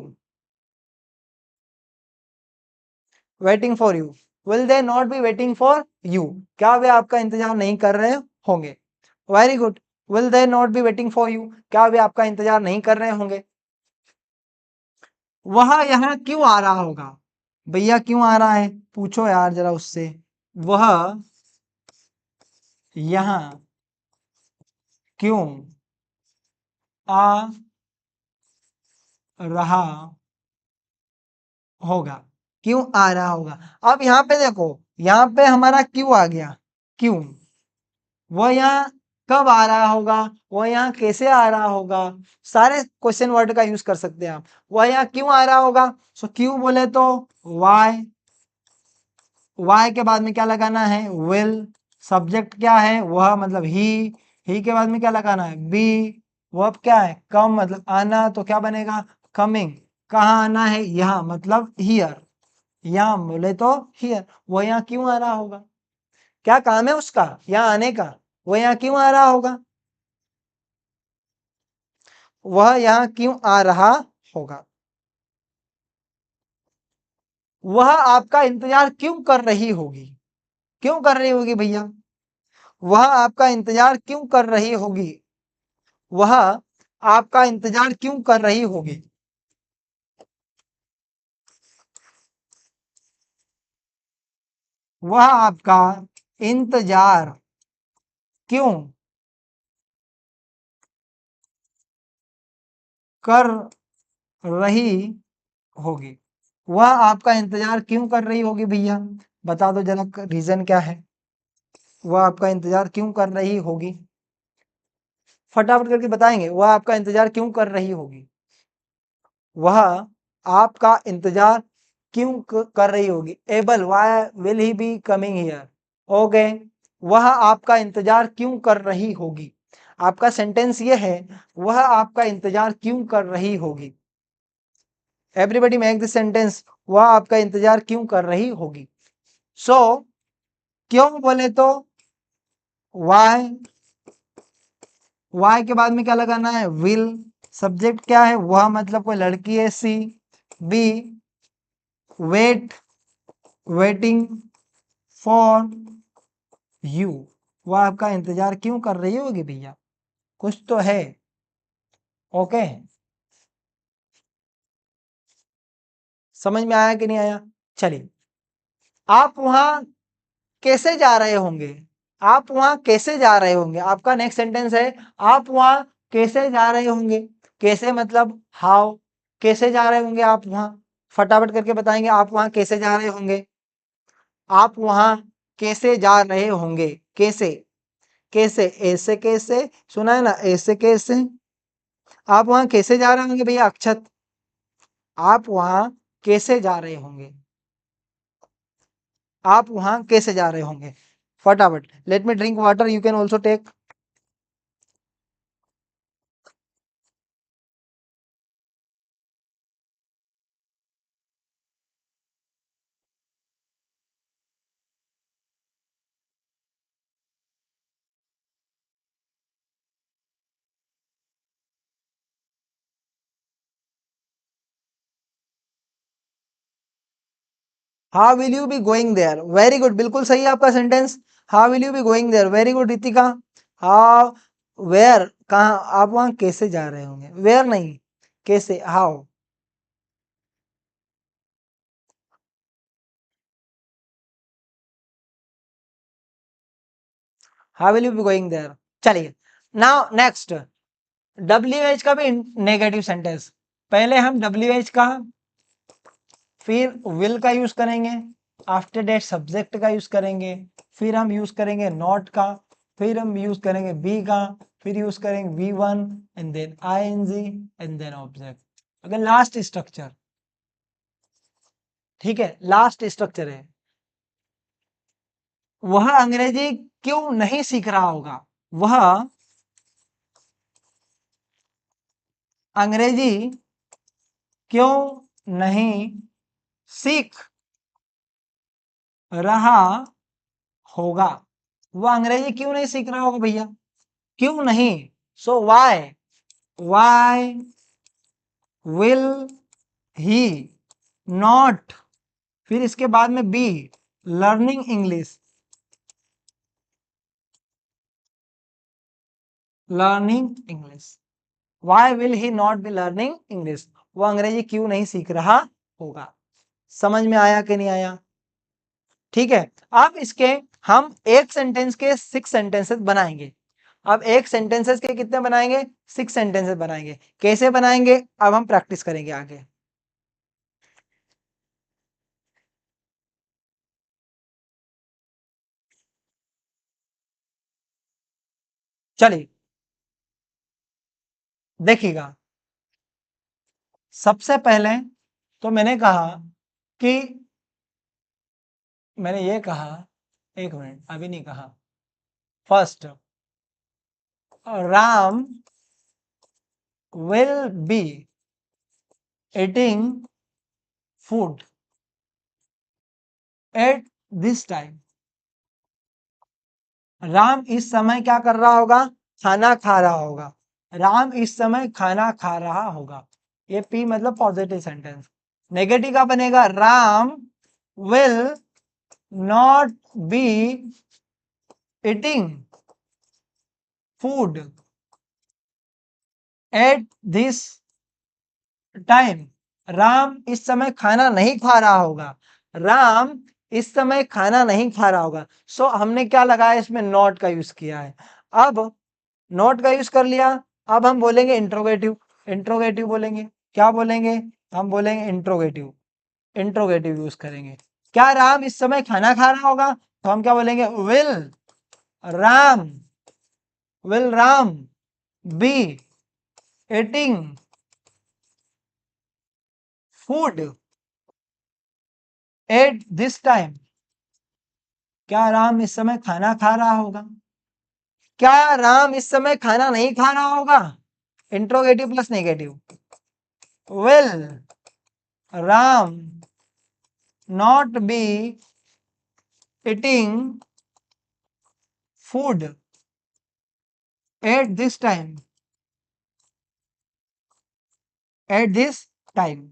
waiting for you, will they not be waiting for you, क्या वे आपका इंतजार नहीं कर रहे होंगे, very good, will they not be waiting for you, क्या वे आपका इंतजार नहीं कर रहे होंगे। वह यहाँ क्यों आ रहा होगा, भैया क्यों आ रहा है, पूछो यार जरा उससे, वह यहाँ क्यों आ रहा होगा, क्यों आ रहा होगा। अब यहाँ पे देखो, यहाँ पे हमारा क्यों आ गया, क्यों, वह यहाँ कब आ रहा होगा, वह यहाँ कैसे आ रहा होगा, सारे क्वेश्चन वर्ड का यूज कर सकते हैं आप। वह यहाँ क्यों आ रहा होगा, सो क्यों बोले तो वाई, वाई के बाद में क्या लगाना है, विल, सब्जेक्ट क्या है वह मतलब ही के बाद में क्या लगाना है, बी, वर्ब क्या है कम मतलब आना, तो क्या बनेगा कमिंग, कहाँ आना है यहाँ मतलब हियर, यहाँ बोले तो हियर, वो यहाँ क्यों आ रहा होगा, क्या काम है उसका यहाँ आने का, वो यहाँ क्यों आ रहा होगा, वह यहाँ क्यों आ रहा होगा। वह आपका इंतजार क्यों कर रही होगी, क्यों कर रही होगी भैया, वह आपका इंतजार क्यों कर रही होगी, वह आपका इंतजार क्यों कर रही होगी, वह आपका इंतजार क्यों कर रही होगी, वह आपका इंतजार क्यों कर रही होगी भैया, बता दो जरा रीजन क्या है, वह आपका इंतजार क्यों कर रही होगी, फटाफट करके बताएंगे, वह आपका इंतजार क्यों कर रही होगी, वह आपका इंतजार क्यों कर रही होगी, Abel why will he be coming here, okay, वह आपका इंतजार क्यों कर रही होगी, आपका सेंटेंस ये है, वह आपका इंतजार क्यों कर रही होगी, एवरीबडी मेक दिस सेंटेंस, वह आपका इंतजार क्यों कर रही होगी। सो क्यों बोले तो वाई, वाई के बाद में क्या लगाना है विल, सब्जेक्ट क्या है वह मतलब कोई लड़की है सी, be wait, waiting for you, वह आपका इंतजार क्यों कर रही होगी भैया, कुछ तो है, ओके, समझ में आया कि नहीं आया। चलिए, आप वहां कैसे जा रहे होंगे, आप वहां कैसे जा रहे होंगे, आपका नेक्स्ट सेंटेंस है आप वहां कैसे जा रहे होंगे, कैसे मतलब हाउ, कैसे जा रहे होंगे आप वहां, फटाफट करके बताएंगे आप वहां कैसे जा रहे होंगे, आप वहां कैसे जा रहे होंगे, कैसे, कैसे ऐसे कैसे सुना है ना, ऐसे कैसे, आप वहां कैसे जा रहे होंगे भैया अक्षत, आप वहां कैसे जा रहे होंगे, आप वहां कैसे जा रहे होंगे, फटाफट, let me drink water, you can also take. How will you be going there, very good, बिल्कुल सही है आपका sentence, how will you be going there, very good Ritika, how, where कहाँ, आप वहां कैसे जा रहे होंगे, वेयर नहीं कैसे, how, how will you be going there. चलिए, नाउ नेक्स्ट, डब्ल्यू एच का भी नेगेटिव सेंटेंस, पहले हम डब्ल्यू एच का, फिर विल का यूज करेंगे, आफ्टर डेट सब्जेक्ट का यूज करेंगे, फिर हम यूज करेंगे नॉट का, फिर हम यूज करेंगे बी का, फिर यूज करेंगे V one and then I N G and then object, अगर लास्ट स्ट्रक्चर, ठीक है लास्ट स्ट्रक्चर है, वह अंग्रेजी क्यों नहीं सीख रहा होगा, वह अंग्रेजी क्यों नहीं सीख रहा होगा? वो अंग्रेजी क्यों नहीं सीख रहा होगा भैया? क्यों नहीं? So why will he not, फिर इसके बाद में be learning English, learning English. Why will he not be learning English? वो अंग्रेजी क्यों नहीं सीख रहा होगा? समझ में आया कि नहीं आया? ठीक है, अब इसके हम एक सेंटेंस के 6 सेंटेंसेस बनाएंगे। अब एक सेंटेंसेस के कितने बनाएंगे? 6 सेंटेंसेस बनाएंगे। कैसे बनाएंगे अब हम प्रैक्टिस करेंगे आगे। चलिए देखिएगा, सबसे पहले तो मैंने कहा कि मैंने ये कहा, एक मिनट अभी नहीं कहा। First, Ram will be eating food at this time। Ram इस समय क्या कर रहा होगा? खाना खा रहा होगा। राम इस समय खाना खा रहा होगा। ये पी मतलब पॉजिटिव सेंटेंस। नेगेटिव का बनेगा Ram will not be eating food at this time. Ram इस समय खाना नहीं खा रहा होगा। राम इस समय खाना नहीं खा रहा होगा। सो हमने क्या लगाया? इसमें नॉट का यूज किया है। अब नॉट का यूज कर लिया, अब हम बोलेंगे इंट्रोगेटिव। इंट्रोगेटिव बोलेंगे, क्या बोलेंगे? हम बोलेंगे इंट्रोगेटिव। इंट्रोगेटिव यूज करेंगे। क्या राम इस समय खाना खा रहा होगा? तो हम क्या बोलेंगे? Ram will Ram be eating food at this time. क्या राम इस समय खाना खा रहा होगा? क्या राम इस समय खाना नहीं खा रहा होगा? Interrogative plus negative. Will Ram not be eating food at this time? At this time.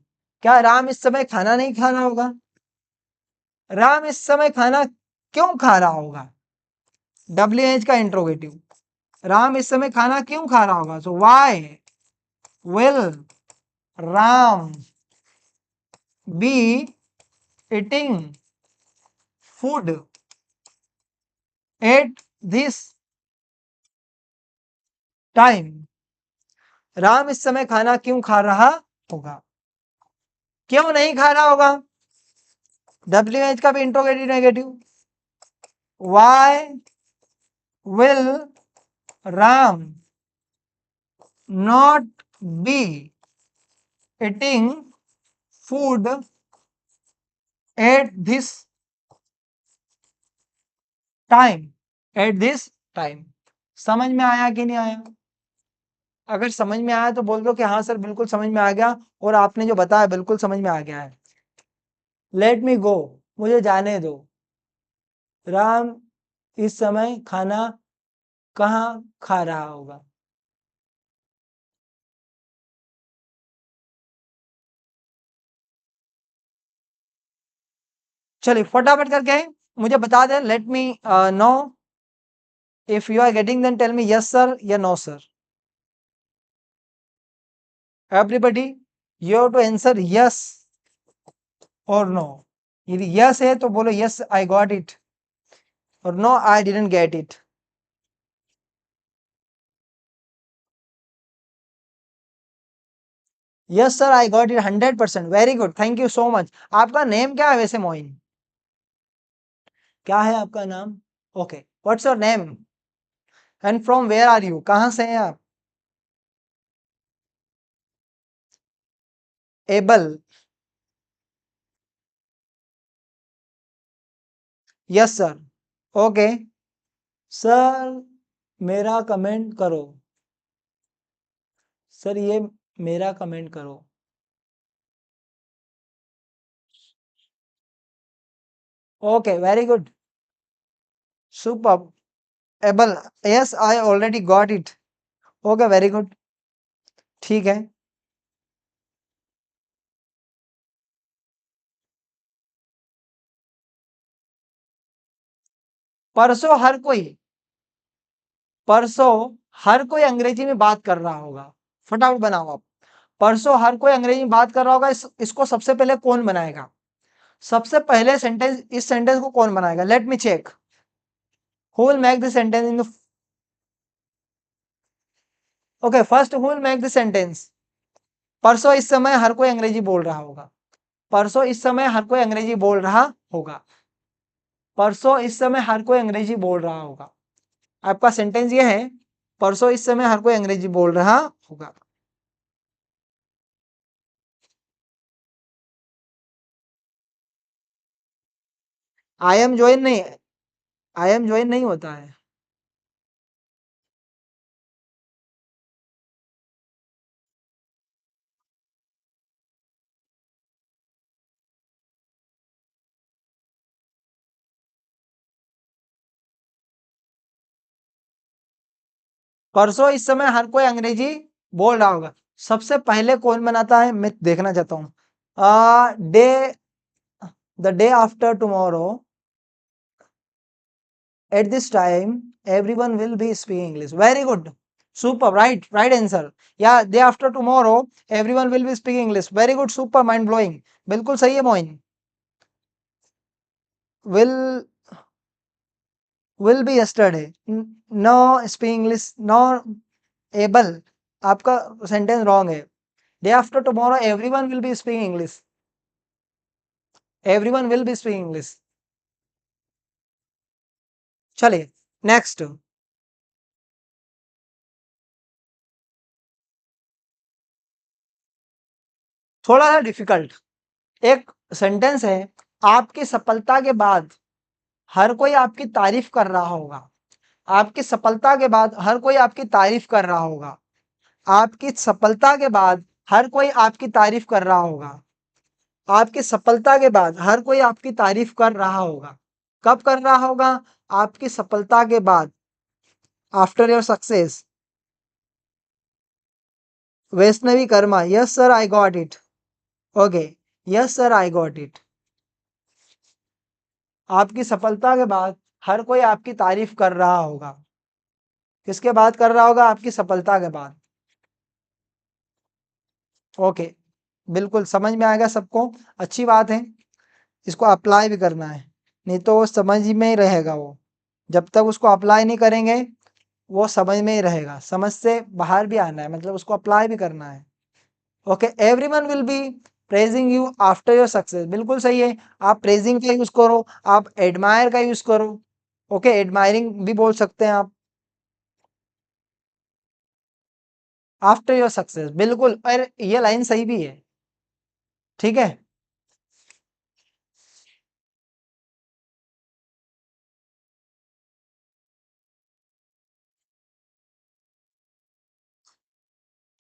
क्या राम इस समय खाना नहीं खा रहा होगा? राम इस समय खाना क्यों खा रहा होगा? WH का इंट्रोगेटिव। राम इस समय खाना क्यों खा रहा होगा? So why will Ram be eating food at this time? Ram इस समय खाना क्यों खा रहा होगा? क्यों नहीं खा रहा होगा? WH का भी interrogative negative. Why will Ram not be eating food at this time? At this time. समझ में आया कि नहीं आया? अगर समझ में आया तो बोल दो कि हाँ सर बिल्कुल समझ में आ गया, और आपने जो बताया बिल्कुल समझ में आ गया है। लेट मी गो, मुझे जाने दो। राम इस समय खाना कहाँ खा रहा होगा? चलिए फटाफट करके मुझे बता दें। Let me know if you are getting, then tell me yes sir या no sir. Everybody you have to answer yes और नो। यदि यस है तो बोलो यस आई गॉट इट, और no I didn't get it. Yes sir I got it 100%। Very good, thank you so much. आपका नेम क्या है वैसे मोइन? क्या है आपका नाम? Okay, what's your name and from where are you? कहाँ से हैं आप? Abel. Yes sir. Okay sir, मेरा कमेंट करो। सर ये मेरा कमेंट करो। Okay, very good, super Abel, yes I already got it. Okay, very good, ठीक है। परसों हर कोई अंग्रेजी में बात कर रहा होगा। फटाफट बनाओ आप। परसों हर कोई अंग्रेजी में बात कर रहा होगा, इसको सबसे पहले कौन बनाएगा? सबसे पहले सेंटेंस, इस सेंटेंस को कौन बनाएगा? Let me check. Who will make the sentence in the, okay, first who will make the sentence? परसों इस समय हर कोई अंग्रेजी बोल रहा होगा। परसों इस समय हर कोई अंग्रेजी बोल रहा होगा। परसों इस समय हर कोई अंग्रेजी बोल रहा होगा। आपका सेंटेंस ये है, परसों इस समय हर कोई अंग्रेजी बोल रहा होगा। नहीं, आई एम ज्वाइन नहीं होता है। परसों इस समय हर कोई अंग्रेजी बोल रहा होगा। सबसे पहले कौन बनाता है, मैं देखना चाहता हूँ। Day, the day after tomorrow, at this time everyone will be speaking English. Very good, super, right answer. Yeah, day after tomorrow everyone will be speaking English. Very good, super, mind blowing. बिल्कुल सही है Moin. will will be yesterday, no speak English, no able, आपका सेंटेंस रॉन्ग है। Day after tomorrow everyone will be speaking English, everyone will be speaking English. चलिए नेक्स्ट, थोड़ा सा डिफिकल्ट। एक सेंटेंस है, आपकी सफलता के बाद हर कोई आपकी तारीफ कर रहा होगा। आपकी सफलता के बाद हर कोई आपकी तारीफ कर रहा होगा। आपकी सफलता के बाद हर कोई आपकी तारीफ कर रहा होगा। आपकी सफलता के बाद हर कोई आपकी तारीफ कर रहा होगा। कब कर रहा होगा? आपकी सफलता के बाद, after your success. Vaishnavi Karma, yes sir I got it. Okay, yes sir I got it. आपकी सफलता के बाद हर कोई आपकी तारीफ कर रहा होगा। किसके बाद कर रहा होगा? आपकी सफलता के बाद। ओके, बिल्कुल समझ में आएगा सबको, अच्छी बात है। इसको अप्लाई भी करना है, नहीं तो वो समझ में ही रहेगा। वो जब तक उसको अप्लाई नहीं करेंगे वो समझ में ही रहेगा। समझ से बाहर भी आना है, मतलब उसको अप्लाई भी करना है। Okay, everyone will be praising you after your success, बिल्कुल सही है। आप प्रेजिंग का यूज करो, आप एडमायर का यूज करो। ओके, एडमायरिंग भी बोल सकते हैं आप। आफ्टर योर सक्सेस, बिल्कुल, और ये लाइन सही भी है। ठीक है,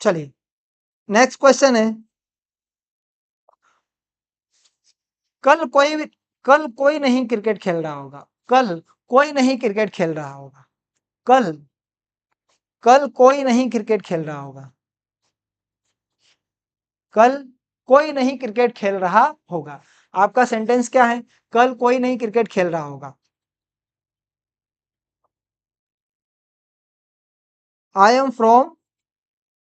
चलिए नेक्स्ट क्वेश्चन है, कल कोई कल कोई नहीं क्रिकेट खेल रहा होगा। कल कोई नहीं क्रिकेट खेल रहा होगा। कल कल कोई नहीं क्रिकेट खेल रहा होगा। कल कोई नहीं क्रिकेट खेल रहा होगा। आपका सेंटेंस क्या है? कल कोई नहीं क्रिकेट खेल रहा होगा। I am from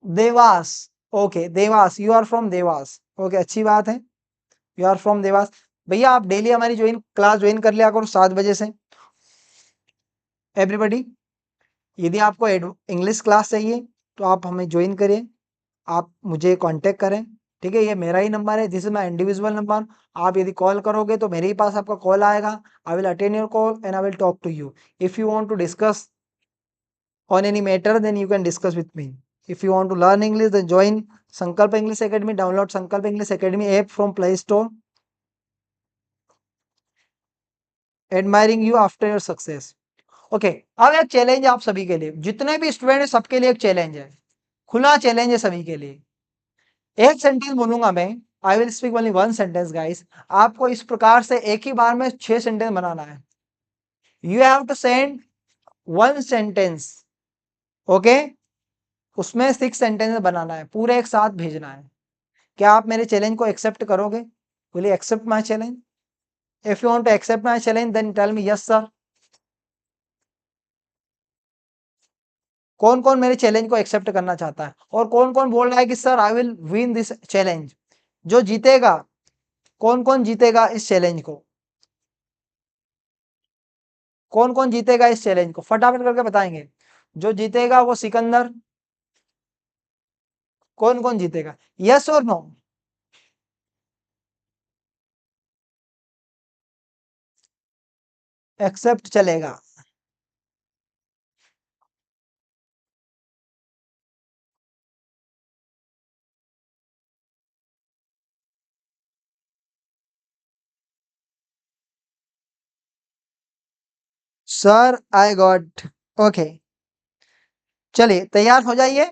Dewas. Okay, Dewas, you are from Dewas. Okay, अच्छी बात है, यू आर फ्रॉम देवास। भैया आप डेली हमारी क्लास ज्वाइन कर लिया करो 7 बजे से। एवरीबडी, यदि आपको इंग्लिश क्लास चाहिए तो आप हमें ज्वाइन करिए, आप मुझे कांटेक्ट करें। ठीक है, ये मेरा ही नंबर है, this is my individual number. आप यदि कॉल करोगे तो मेरे ही पास आपका कॉल आएगा। I will attend your call and I will talk to you. If you want to discuss on any matter, then you can discuss with me. If you want to learn English, then join Sankalp English Academy. Download Sankalp English Academy app from Play Store. Admiring you after your success. Okay, अब एक चैलेंज है आप सभी के लिए, जितने भी स्टूडेंट हैं सबके लिए एक चैलेंज है, खुला चैलेंज है सभी के लिए। एक सेंटेंस बोलूंगा मैं, I will speak only one sentence guys. आपको इस प्रकार से एक ही बार में 6 सेंटेंस बनाना है। You have to send one sentence, okay, उसमें 6 सेंटेंस बनाना है, पूरे एक साथ भेजना है। क्या आप मेरे चैलेंज को एक्सेप्ट करोगे? Will you accept my challenge? If you want to accept my challenge then tell me yes sir. कौन कौन मेरे चैलेंज को एक्सेप्ट करना चाहता है, और कौन कौन बोल रहा है कि sir I will win this challenge? जो जीतेगा, कौन कौन जीतेगा इस चैलेंज को? कौन कौन जीतेगा इस चैलेंज को फटाफट करके बताएंगे। जो जीतेगा वो सिकंदर। कौन कौन जीतेगा? यस और नो? एक्सेप्ट चलेगा। सर आई गॉट, ओके, चलिए तैयार हो जाइए।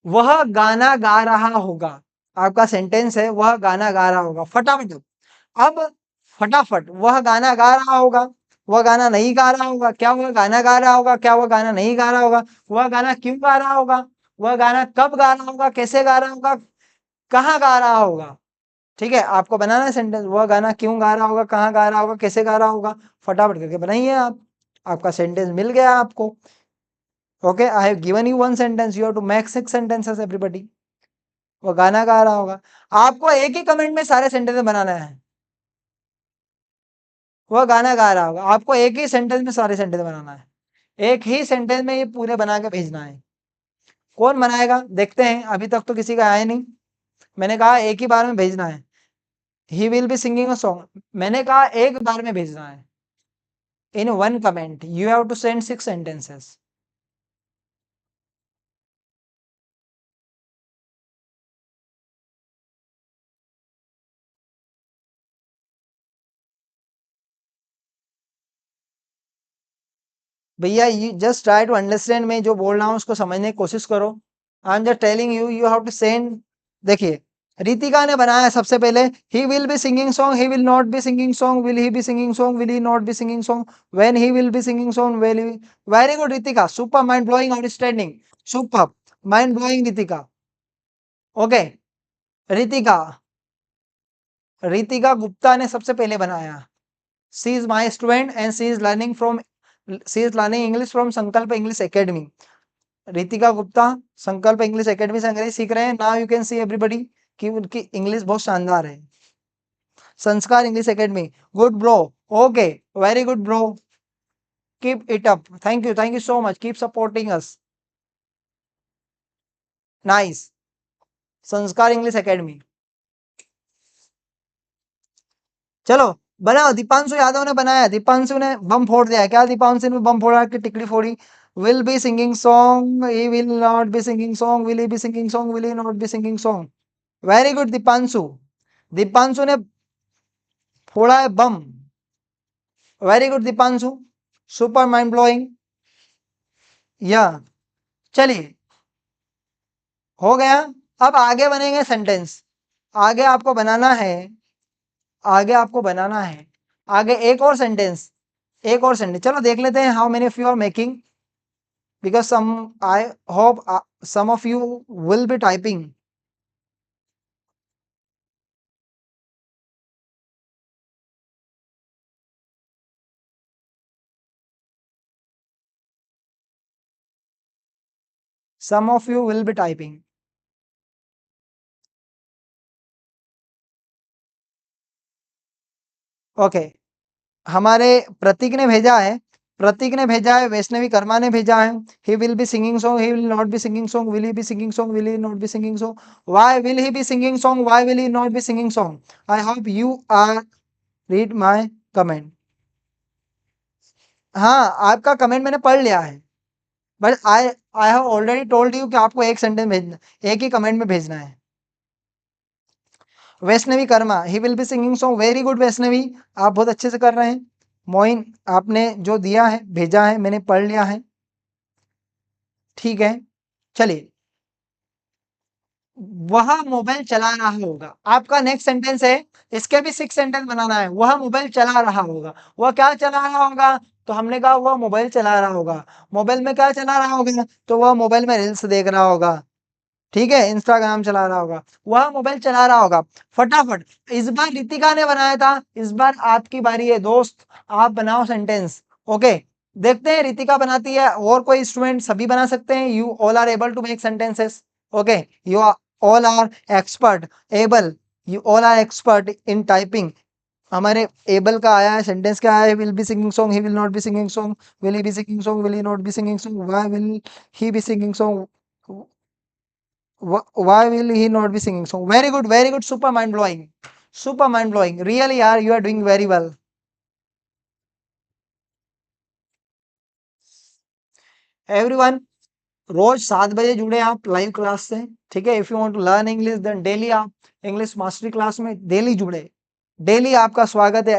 वह गाना गा रहा होगा, आपका सेंटेंस है वह गाना गा रहा होगा, फटाफट। अब फटाफट, वह गाना गा रहा होगा, वह गाना नहीं गा रहा होगा, क्या वह गाना गा रहा होगा, क्या वह गाना नहीं गा रहा होगा, वह गाना क्यों गा रहा होगा, वह गाना कब गा रहा होगा, कैसे गा रहा होगा, कहाँ गा रहा होगा। ठीक है, आपको बनाना है सेंटेंस, वह गाना क्यों गा रहा होगा, कहाँ गा रहा होगा, कैसे गा रहा होगा, फटाफट करके बनाइए आप। आपका सेंटेंस मिल गया आपको। Okay, I have given you one sentence, you have to make 6 sentences everybody. वो गाना गा रहा होगा। आपको एक ही कमेंट में सारे सेंटेंस बनाना है। वह गाना गा रहा होगा, आपको एक ही सेंटेंस में सारे सेंटेंस बनाना है। एक ही सेंटेंस में ये पूरे बना के भेजना है। कौन बनाएगा देखते हैं, अभी तक तो किसी का आया नहीं। मैंने कहा एक ही बार में भेजना है। He will be singing a song, मैंने कहा एक बार में भेजना है। In one comment you have to send 6 sentences. भैया you just try to understand, मैं जो बोल रहा हूँ उसको समझने की कोशिश करो। I am just telling you, you have to send. देखिए, रितिका ने बनाया सबसे पहले, he will be singing song, he will not be singing song, will he be singing song, will he not be singing song, when he will be singing song, will he. Very good Ritika, super, mind blowing, outstanding, super, mind blowing Ritika. Okay, Ritika, Ritika Gupta ने सबसे पहले बनाया। She is my student and she is learning from, she is learning English from संकल्प इंग्लिश एकेडमी। रितिका गुप्ता संकल्प इंग्लिश एकेडमी से अंग्रेजी सीख रहे हैं। Now you can see everybody कि उनकी इंग्लिश बहुत शानदार है। संस्कार English academy, good bro, okay, very good bro, keep it up, thank you so much, keep supporting us, nice. संस्कार इंग्लिश एकेडमी, चलो बनाओ। दीपांशु यादव ने बनाया, दीपांशु ने बम फोड़ दिया। क्या दीपांशु ने बम फोड़ा कि टिकड़ी फोड़ी? Will be singing song, he will not be singing song, will he be singing song, will he not be singing song. Very good Deepanshu, Deepanshu ने फोड़ा है बम। Very good Deepanshu, super, mind blowing. या चलिए, हो गया। अब आगे बनेंगे सेंटेंस। आगे आपको बनाना है, आगे आपको बनाना है, आगे एक और सेंटेंस, एक और सेंटेंस। चलो देख लेते हैं how many of you are making, because some, I hope some of you will be typing. Some of you will be typing. Okay, हमारे प्रतीक ने भेजा है, प्रतीक ने भेजा है, वैष्णवी कर्मा ने भेजा है। He will be singing song, he will not be singing song, will he be singing song, will he not be singing song, why will he be singing song, why will he not be singing song. I hope you are read my comment. हाँ, आपका कमेंट मैंने पढ़ लिया है, but I I have already told you कि आपको एक सेंटेंस भेजना, एक ही कमेंट में भेजना है। वैष्णवी कर्मा, ही will be singing song, very good Vaishnavi, आप बहुत अच्छे से कर रहे हैं। मोइन आपने जो दिया है भेजा है मैंने पढ़ लिया है, ठीक है। चलिए, वह मोबाइल चला रहा होगा, आपका नेक्स्ट सेंटेंस है, इसके भी 6 सेंटेंस बनाना है। वह मोबाइल चला रहा होगा, वह क्या चला रहा होगा, तो हमने कहा वह मोबाइल चला रहा होगा। मोबाइल में क्या चला रहा होगा, तो वह मोबाइल में रील्स देख रहा होगा, ठीक है, इंस्टाग्राम चला रहा होगा, वह मोबाइल चला रहा होगा। फटाफट, इस बार रितिका ने बनाया था, इस बार आपकी बारी है दोस्त, आप बनाओ सेंटेंस। ओके, देखते हैं रितिका बनाती है और कोई स्टूडेंट, सभी बना सकते हैं। You all are able to make sentences. Okay, you all are expert Abel, you all are expert in typing. हमारे एबल का आया है, सेंटेंस क्या आया है, will be singing song, he will not be singing song, will he be singing song, will he not be singing song, why will he be singing song, why will he not be singing song? Very good, super mind blowing, super mind blowing, really yaar, you are doing very well. Everyone, रोज 7 बजे जुड़े आप लाइव क्लास से, ठीक है। If you want to learn English then daily आप इंग्लिश मास्टरी क्लास में डेली जुड़े, डेली आपका स्वागत है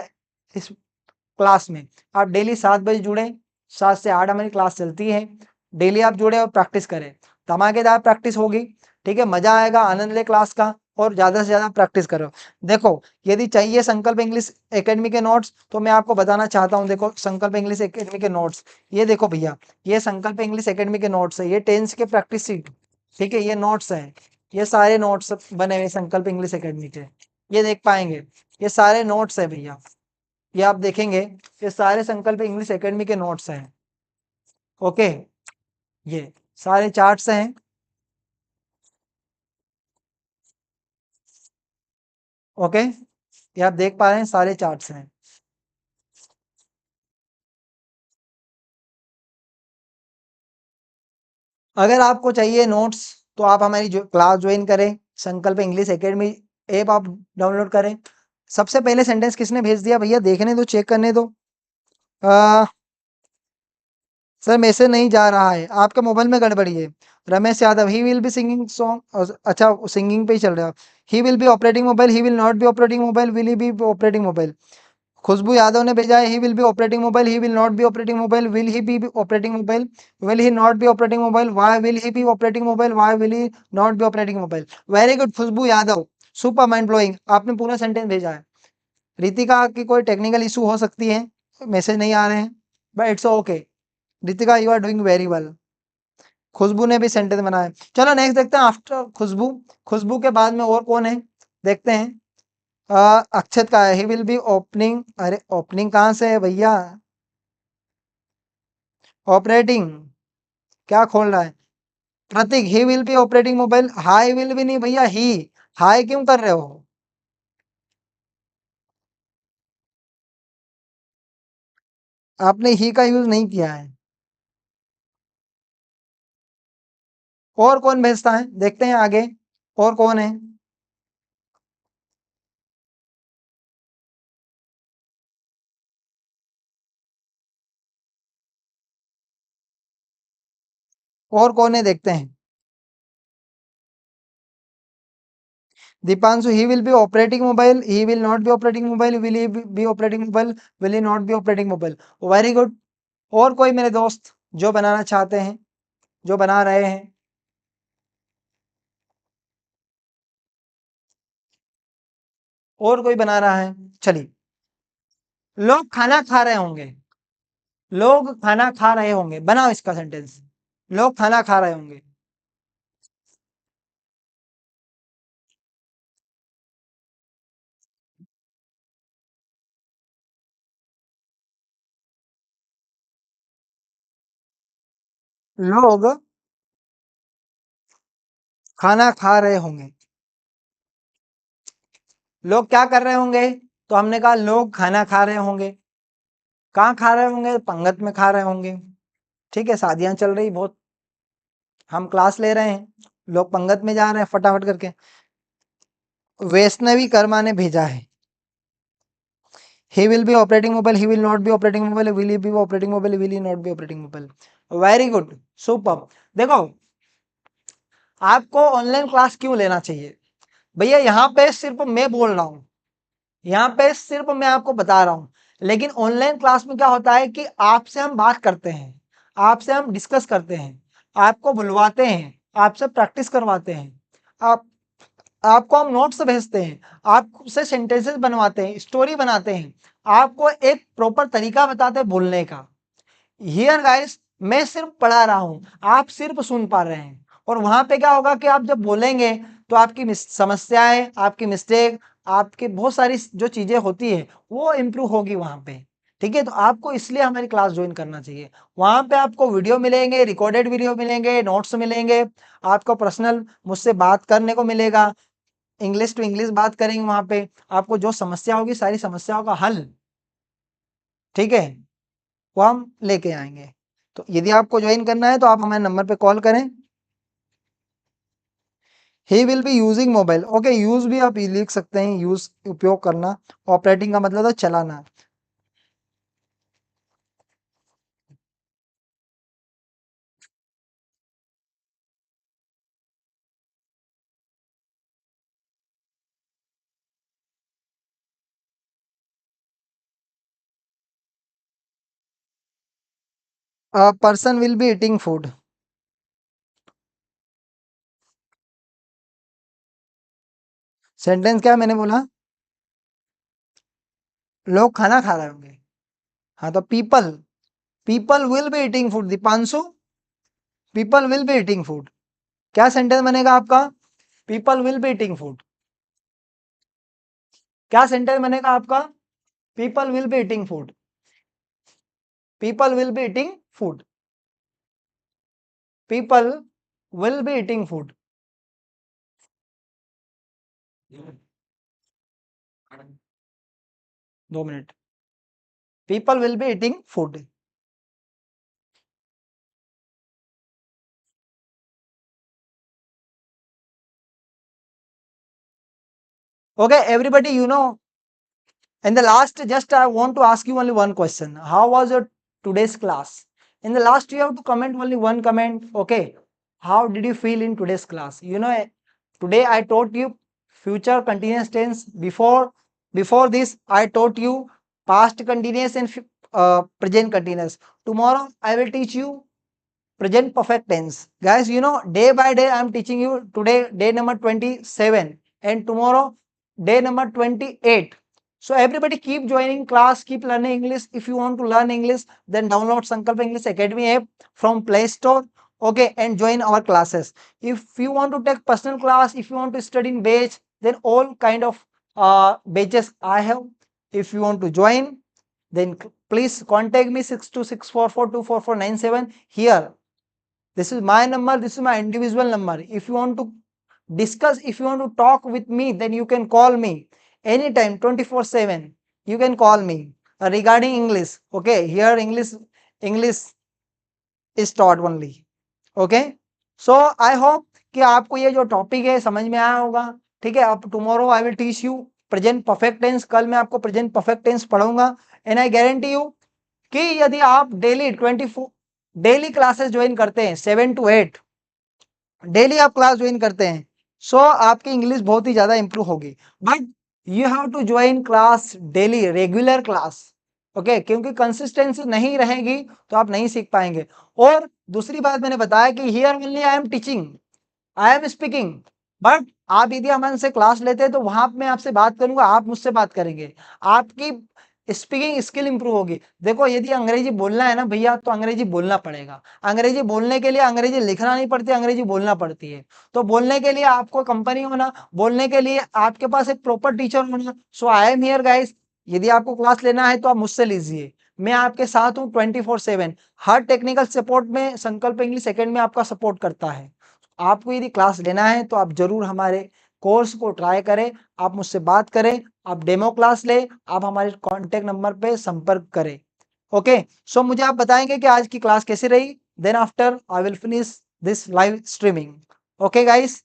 इस क्लास में। आप डेली 7 बजे जुड़े, 7 से 8 हमारी क्लास चलती है, डेली आप जुड़े और प्रैक्टिस करें, धमाकेदार प्रैक्टिस होगी, ठीक है, मजा आएगा, आनंद ले क्लास का, और ज्यादा से ज्यादा प्रैक्टिस करो। देखो, यदि चाहिए संकल्प इंग्लिश एकेडमी के नोट्स, तो मैं आपको बताना चाहता हूँ, देखो संकल्प इंग्लिश एकेडमी के नोट्स, ये देखो भैया, ये संकल्प इंग्लिश एकेडमी के नोट्स है, ये टेंस के प्रैक्टिस सीट, ठीक है, ये नोट्स है, ये सारे नोट्स बने हुए संकल्प इंग्लिश एकेडमी के, ये देख पाएंगे, ये सारे नोट्स है भैया, ये आप देखेंगे, ये सारे संकल्प इंग्लिश एकेडमी के नोट्स हैं। ओके, ये सारे चार्ट्स हैं। ओके, ये आप देख पा रहे हैं, सारे चार्ट्स हैं। अगर आपको चाहिए नोट्स, तो आप हमारी जो क्लास ज्वाइन करें, संकल्प इंग्लिश एकेडमी ऐप आप डाउनलोड करें। सबसे पहले सेंटेंस किसने भेज दिया भैया, देखने दो, चेक करने दो। सर मैसेज नहीं जा रहा है, आपके मोबाइल में गड़बड़ी है। Ramesh Yadav, he will be singing song, अच्छा सिंगिंग पे ही चल रहा है। He will be operating mobile, he will not be operating mobile, will he be operating mobile. Khushbu Yadav ने भेजा है, he will be operating mobile, he will not be operating mobile, will he be operating mobile, will he not be operating mobile, why will he be operating mobile, why will he not be operating mobile. Very good Khushboo Yadav, super mind blowing, आपने पूरा सेंटेंस भेजा है। रितिका की कोई टेक्निकल इशू हो सकती है, मैसेज नहीं आ रहे हैं, but it's okay. Ritika you are doing very well. Khushbu ने भी सेंटेंस बनाया। चलो नेक्स्ट देखते हैं, आफ्टर खुशबू, खुशबू के बाद में और कौन है, देखते हैं। अक्षत का है, ही विल बी ओपनिंग, अरे ओपनिंग कहाँ से है भैया, ऑपरेटिंग, क्या खोल रहा है। Pratik, he will be operating mobile, हाई विल भी नहीं भैया, ही, हाई क्यों कर रहे हो, आपने ही का यूज नहीं किया है। और कौन भेजता है, देखते हैं आगे, और कौन है। और कौन है देखते हैं। Deepanshu, he will be operating mobile, he will not be operating mobile, will he be operating mobile, will he not be operating mobile. Very good. और कोई मेरे दोस्त जो बनाना चाहते हैं, जो बना रहे हैं। और कोई बना रहा है, चलिए। लोग खाना खा रहे होंगे, लोग खाना खा रहे होंगे, बनाओ इसका सेंटेंस। लोग खाना खा रहे होंगे, लोग खाना खा रहे होंगे, लोग क्या कर रहे होंगे, तो हमने कहा लोग खाना खा रहे होंगे। कहाँ खा रहे होंगे, पंगत में खा रहे होंगे, ठीक है, शादियां चल रही बहुत, हम क्लास ले रहे हैं, लोग पंगत में जा रहे हैं फटाफट करके। वैष्णवी कर्मा ने भेजा है, he will be operating mobile, he will not be operating mobile, will he be operating mobile, will he not be operating mobile। Very good, super. देखो, आपको ऑनलाइन क्लास क्यों लेना चाहिए भैया, यहाँ पे सिर्फ मैं बोल रहा हूँ, यहाँ पे सिर्फ मैं आपको बता रहा हूँ, लेकिन ऑनलाइन क्लास में क्या होता है कि आपसे हम बात करते हैं, आपसे हम डिस्कस करते हैं, आपको बुलवाते हैं, आपसे प्रैक्टिस करवाते हैं, आप आपको हम नोट्स भेजते हैं, आपसे सेंटेंसेस बनवाते हैं, स्टोरी बनाते हैं, आपको एक प्रॉपर तरीका बताते हैं बोलने का। हियर गाइस मैं सिर्फ पढ़ा रहा हूं, आप सिर्फ सुन पा रहे हैं। और वहां पे क्या होगा कि आप जब बोलेंगे तो आपकी समस्याएं, आपकी मिस्टेक, आपकी बहुत सारी जो चीजें होती है वो इम्प्रूव होगी वहां पे। ठीक है, तो आपको इसलिए हमारी क्लास ज्वाइन करना चाहिए। वहां पे आपको वीडियो मिलेंगे, रिकॉर्डेड वीडियो मिलेंगे, नोट्स मिलेंगे, आपको पर्सनल मुझसे बात करने को मिलेगा, इंग्लिश टू इंग्लिश बात करेंगे वहां पे, आपको जो समस्या होगी सारी समस्याओं का हल, ठीक है, वो हम लेके आएंगे। तो यदि आपको ज्वाइन करना है तो आप हमारे नंबर पे कॉल करें। ही will be using mobile, okay, use भी आप लिख सकते हैं, यूज उपयोग करना, ऑपरेटिंग का मतलब है चलाना। Person will be eating food, sentence क्या मैंने बोला, लोग खाना खा रहे होंगे। हाँ, तो people, people will be eating food, Deepanshu, people will be eating food. क्या सेंटेंस बनेगा आपका, people will be eating food. क्या सेंटेंस बनेगा आपका, people will be eating food, people will be eating food, people will be eating food. 2 minute, people will be eating food. Okay, everybody, in the last, just I want to ask you only one question. How was your today's class? In the last, you have to comment only one comment. Okay, how did you feel in today's class? Today I taught you future continuous tense. Before this, I taught you past continuous and present continuous. Tomorrow, I will teach you present perfect tense. Guys, day by day, I am teaching you today, day number 27, and tomorrow, day number 28. So everybody keep joining class, keep learning English. If you want to learn English, then download Sankalp English Academy app from Play Store. Okay, and join our classes. If you want to take personal class, if you want to study in batch, then all kind of batches I have. If you want to join, then please contact me 6264424497 here. This is my number, this is my individual number. If you want to discuss, if you want to talk with me, then you can call me anytime, 24/7. You can call me regarding English. Okay, here English is taught only. Okay, so I hope कि आपको ये जो टॉपिक है समझ में आया होगा। ठीक है, अब tomorrow I will teach you present perfect tense, कल मैं आपको प्रेजेंट परफेक्ट टेंस पढ़ाऊंगा। एंड आई गारंटी यू कि यदि आप डेली क्लासेस ज्वाइन करते हैं 7 to 8, डेली आप क्लास ज्वाइन करते हैं, सो आपकी इंग्लिश बहुत ही ज्यादा इंप्रूव होगी। But you have to join class daily, regular class. Okay, क्योंकि कंसिस्टेंसी नहीं रहेगी तो आप नहीं सीख पाएंगे। और दूसरी बात मैंने बताया कि here only I am teaching, I am speaking, but आप यदि हमारे से क्लास लेते हैं तो वहां मैं आपसे बात करूंगा, आप मुझसे बात करेंगे, आपकी स्पीकिंग स्किल इंप्रूव होगी। देखो, यदि अंग्रेजी बोलना है ना भैया, तो अंग्रेजी बोलना पड़ेगा। अंग्रेजी बोलने के लिए अंग्रेजी लिखना नहीं पड़ती, अंग्रेजी बोलना पड़ती है। तो बोलने के लिए आपको कंपनी होना, बोलने के लिए आपके पास एक प्रॉपर टीचर होना। सो आई एम हियर गाइस, यदि आपको क्लास लेना है तो आप मुझसे लीजिए, मैं आपके साथ हूँ 24/7। हर टेक्निकल सपोर्ट में संकल्प इंग्लिश एकेडमी आपका सपोर्ट करता है। आपको यदि क्लास लेना है तो आप जरूर हमारे कोर्स को ट्राई करें, आप मुझसे बात करें, आप डेमो क्लास लें, आप हमारे कॉन्टेक्ट नंबर पे संपर्क करें। ओके, सो मुझे आप बताएंगे कि आज की क्लास कैसी रही, then after I will finish this live streaming. Okay guys,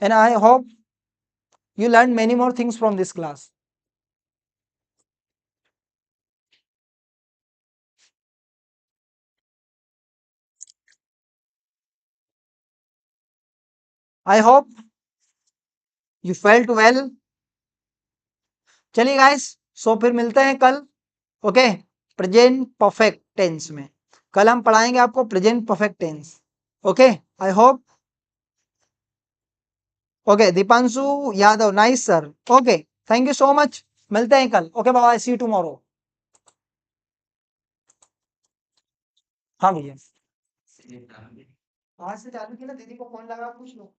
and I hope you learned many more things from this class. I hope you felt well. चलिए गाइस, सो फिर मिलते हैं कल। ओके, प्रेजेंट परफेक्ट टेंस में कल हम पढ़ाएंगे आपको present perfect tense. Okay, I hope. Okay, Deepanshu Yadav, nice sir. Okay, thank you so much, मिलते हैं कल। Okay, bye, see you tomorrow. हाँ भैया, आज से चालू किया ना, दीदी को फोन लगा पूछ लो।